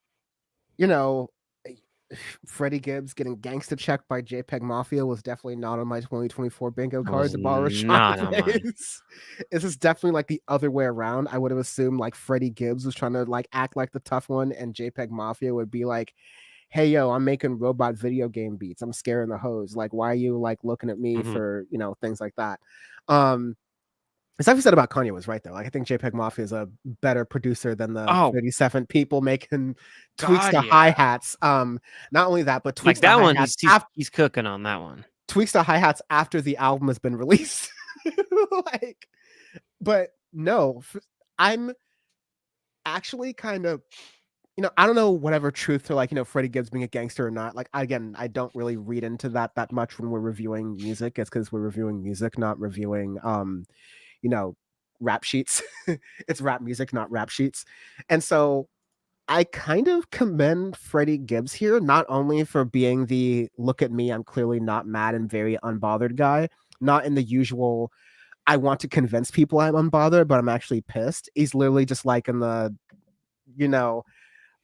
Freddie Gibbs getting gangsta checked by JPEG Mafia was definitely not on my 2024 bingo card to borrow a not shot. on mine. This is definitely like the other way around. I would have assumed like Freddie Gibbs was trying to like act like the tough one, and JPEG Mafia would be like, "Hey yo, I'm making robot video game beats. I'm scaring the hoes. Like, why are you like looking at me for things like that?" Stuff you said about Kanye was right though. Like, I think JPEG Mafia is a better producer than the 37 people making tweaks to hi-hats. Not only that, but tweaks like that to one. He's cooking on that one. Tweaks to hi-hats after the album has been released. But no, I'm actually kind of, I don't know whatever truth to like, Freddie Gibbs being a gangster or not. Like, again, I don't really read into that much when we're reviewing music. It's because we're reviewing music, not reviewing rap sheets. It's rap music, not rap sheets. And so I kind of commend Freddie Gibbs here, not only for being the look at me, I'm clearly not mad and very unbothered guy, not in the usual I want to convince people I'm unbothered, but I'm actually pissed. He's literally just like in the,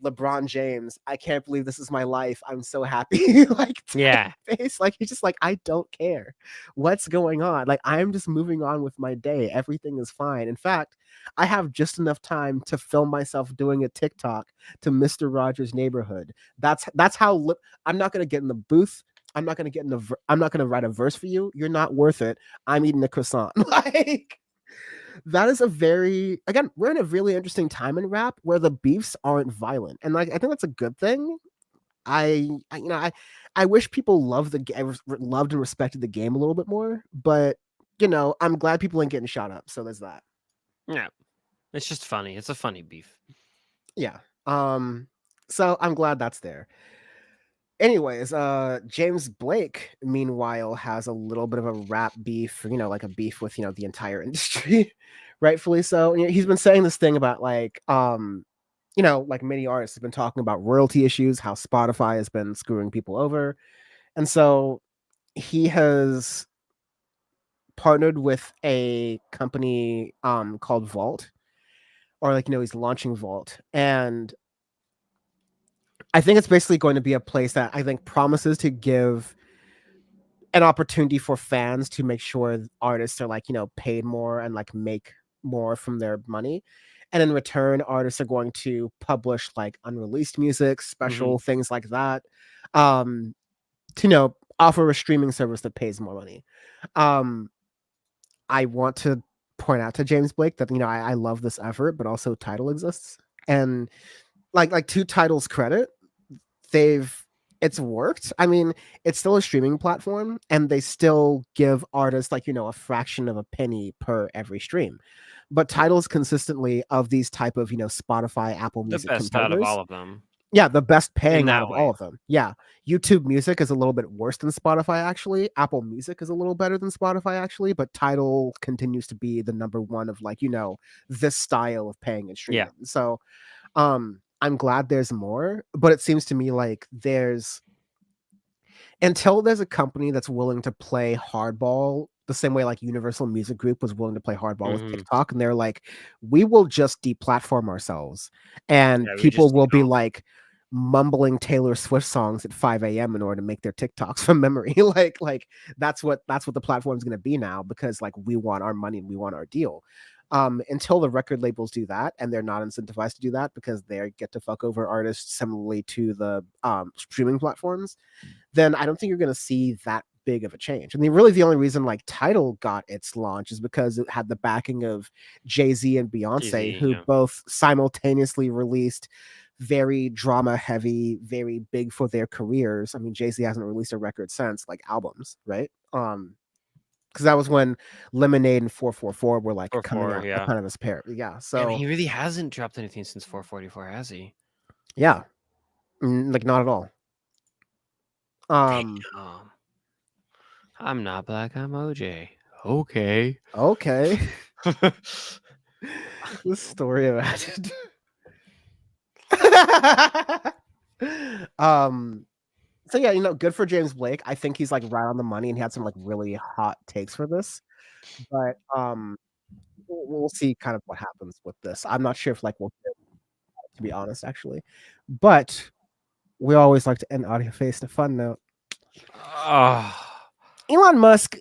LeBron James, I can't believe this is my life. I'm so happy. Like, yeah, face. Like, he's just like, I don't care what's going on. Like, I'm just moving on with my day. Everything is fine. In fact, I have just enough time to film myself doing a TikTok to Mr. Rogers' Neighborhood. That's how I'm not gonna get in the booth. I'm not gonna write a verse for you. You're not worth it. I'm eating a croissant. Like, that is a very, again, we're in a really interesting time in rap where the beefs aren't violent, and like I think that's a good thing. I wish people loved loved and respected the game a little bit more, but I'm glad people ain't getting shot up. So there's that. Yeah, it's just funny. It's a funny beef. Yeah. So I'm glad that's there. Anyways, James Blake, meanwhile, has a little bit of a rap beef, like a beef with, the entire industry, rightfully so. He's been saying this thing about like, like many artists have been talking about royalty issues, how Spotify has been screwing people over. And so he has partnered with a company called Vault, or like, he's launching Vault. And I think it's basically going to be a place that I think promises to give an opportunity for fans to make sure artists are like, paid more and like make more from their money. And in return, artists are going to publish like unreleased music, special things like that, to, offer a streaming service that pays more money. I want to point out to James Blake that, I love this effort, but also Tidal exists. And like to Tidal's credit, it's worked. I mean, it's still a streaming platform, and they still give artists like, a fraction of a penny per every stream. But Tidal's consistently, of these type of, Spotify, Apple The Music best out of competitors, all of them. yeah, the best paying that out of way. all of them. Yeah. YouTube Music is a little bit worse than Spotify, actually. Apple Music is a little better than Spotify, actually. But Tidal continues to be the number one of like, this style of paying and streaming. Yeah. So I'm glad there's more, but it seems to me like until there's a company that's willing to play hardball the same way like Universal Music Group was willing to play hardball with TikTok, and they're like, we will just deplatform ourselves, and people will be like mumbling Taylor Swift songs at 5 a.m. in order to make their TikToks from memory. like that's what the platform's going to be now, because like we want our money and we want our deal. Until the record labels do that, and they're not incentivized to do that because they get to fuck over artists similarly to the streaming platforms, then I don't think you're going to see that big of a change. I mean, really the only reason like Tidal got its launch is because it had the backing of Jay-Z and Beyonce, who both simultaneously released very drama heavy, very big for their careers. I mean, Jay-Z hasn't released a record since, like albums, right? Because that was when Lemonade and 444 were like coming out kind of as pair. Yeah. So he really hasn't dropped anything since 444, has he? Yeah. Like not at all. Damn. I'm not black, I'm OJ. Okay. The story of it. So yeah, good for James Blake. I think he's like right on the money, and he had some like really hot takes for this. But we'll see kind of what happens with this. I'm not sure if like we'll get, to be honest, actually. But we always like to end Audio Face on a fun note. Elon Musk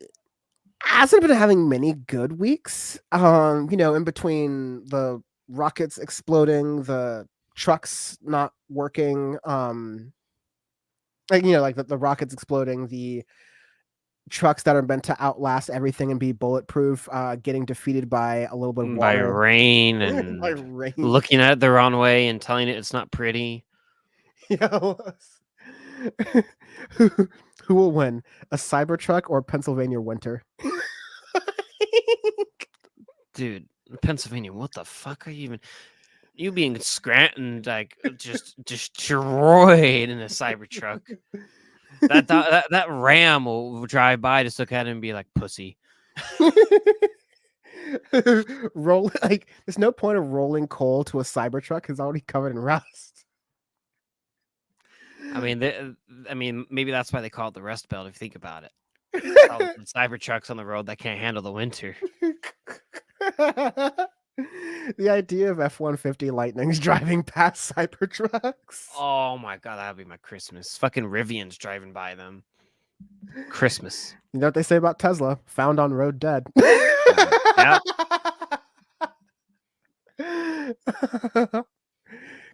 hasn't been having many good weeks. In between the rockets exploding, the trucks not working, like the rockets exploding, the trucks that are meant to outlast everything and be bulletproof getting defeated by a little bit of water, by rain, and by rain, looking at it the wrong way and telling it it's not pretty. Who will win, a Cybertruck or Pennsylvania winter? Dude, Pennsylvania, what the fuck are you even? You being Scranton, like just destroyed in a Cybertruck. That Ram will drive by, just look at it and be like, pussy. Roll like there's no point of rolling coal to a Cybertruck. It's already covered in rust. I mean, maybe that's why they call it the Rust Belt. If you think about it, all the Cybertrucks on the road that can't handle the winter. The idea of F-150 Lightnings driving past Cybertrucks. Oh my god, that'd be my Christmas. Fucking Rivian's driving by them. Christmas. You know what they say about Tesla? Found on road dead. Yep.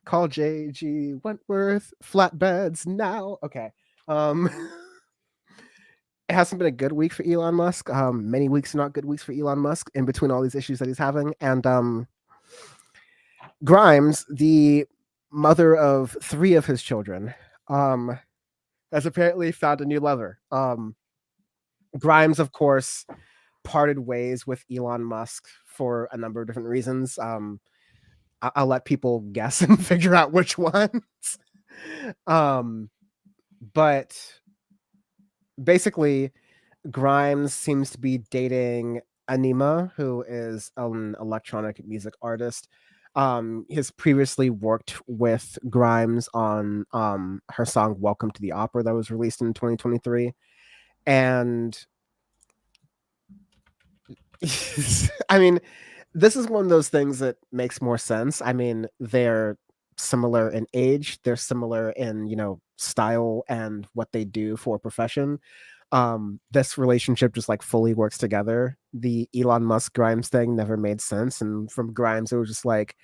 Call JG Wentworth flatbeds now. Okay. it hasn't been a good week for Elon Musk. Many weeks are not good weeks for Elon Musk in between all these issues that he's having. And Grimes, the mother of 3 of his children, has apparently found a new lover. Grimes, of course, parted ways with Elon Musk for a number of different reasons. I'll let people guess and figure out which ones. But basically, Grimes seems to be dating Anima, who is an electronic music artist. He's previously worked with Grimes on her song "Welcome to the Opera" that was released in 2023, and I mean, this is one of those things that makes more sense. I mean, they're similar in age, they're similar in, style and what they do for a profession. This relationship just like fully works together. The Elon Musk Grimes thing never made sense, and from Grimes it was just like,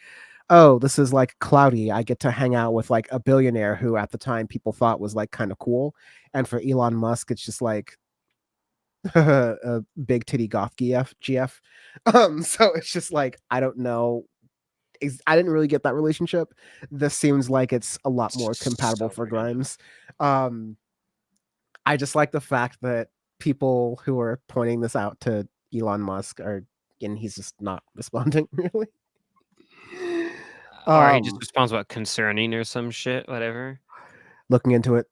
oh, this is like cloudy. I get to hang out with like a billionaire who at the time people thought was like kind of cool. And for Elon Musk, it's just like a big titty goth GF. So it's just like, I don't know. I didn't really get that relationship. This seems like it's a lot more compatible for Grimes. I just like the fact that people who are pointing this out to Elon Musk and he's just not responding really. Or he just responds what concerning or some shit, whatever. Looking into it.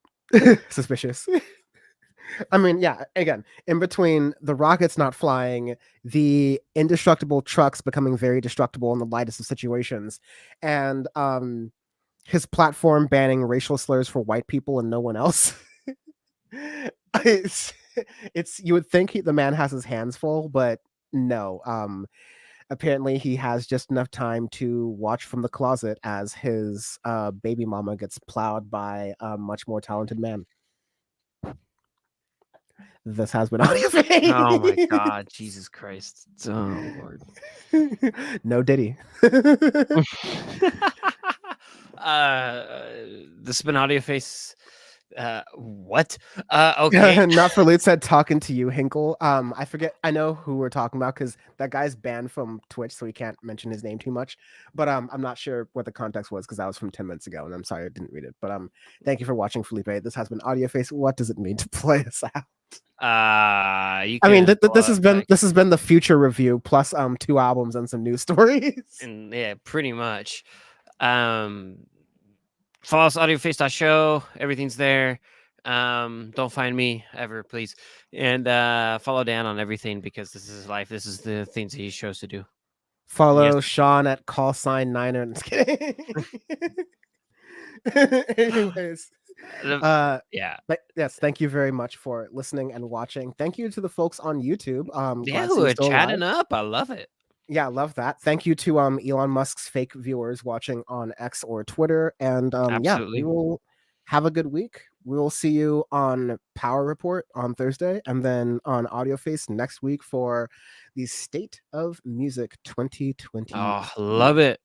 Suspicious. I mean, yeah, again, in between the rockets not flying, the indestructible trucks becoming very destructible in the lightest of situations, and his platform banning racial slurs for white people and no one else. it's you would think the man has his hands full, but no. Apparently he has just enough time to watch from the closet as his baby mama gets plowed by a much more talented man. This has been Audio Face. Oh my god, Jesus Christ. Oh Lord. No Diddy. This has been Audio Face. What? Okay. Not for Loot said talking to you, Hinkle. I forget. I know who we're talking about because that guy's banned from Twitch, so we can't mention his name too much. But I'm not sure what the context was because that was from 10 minutes ago, and I'm sorry I didn't read it. But thank you for watching, Felipe. This has been Audio Face. What does it mean to play us out? I mean, this has been the future review plus 2 albums and some news stories. And yeah, pretty much. Follow us audioface.show. Everything's there. Don't find me ever, please. And follow Dan on everything because this is his life. This is the things he chose to do. Follow Sean at callsign9er. I'm just kidding. Anyways. Yeah. Yes, thank you very much for listening and watching. Thank you to the folks on YouTube. Yeah, who are chatting up. I love it. Yeah, love that. Thank you to Elon Musk's fake viewers watching on X or Twitter. And yeah, we will have a good week. We will see you on Power Report on Thursday and then on Audio Face next week for the State of Music 2020. Oh, love it.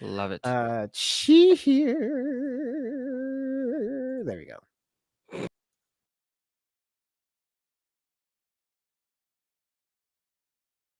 Love it. Cheer. There we go.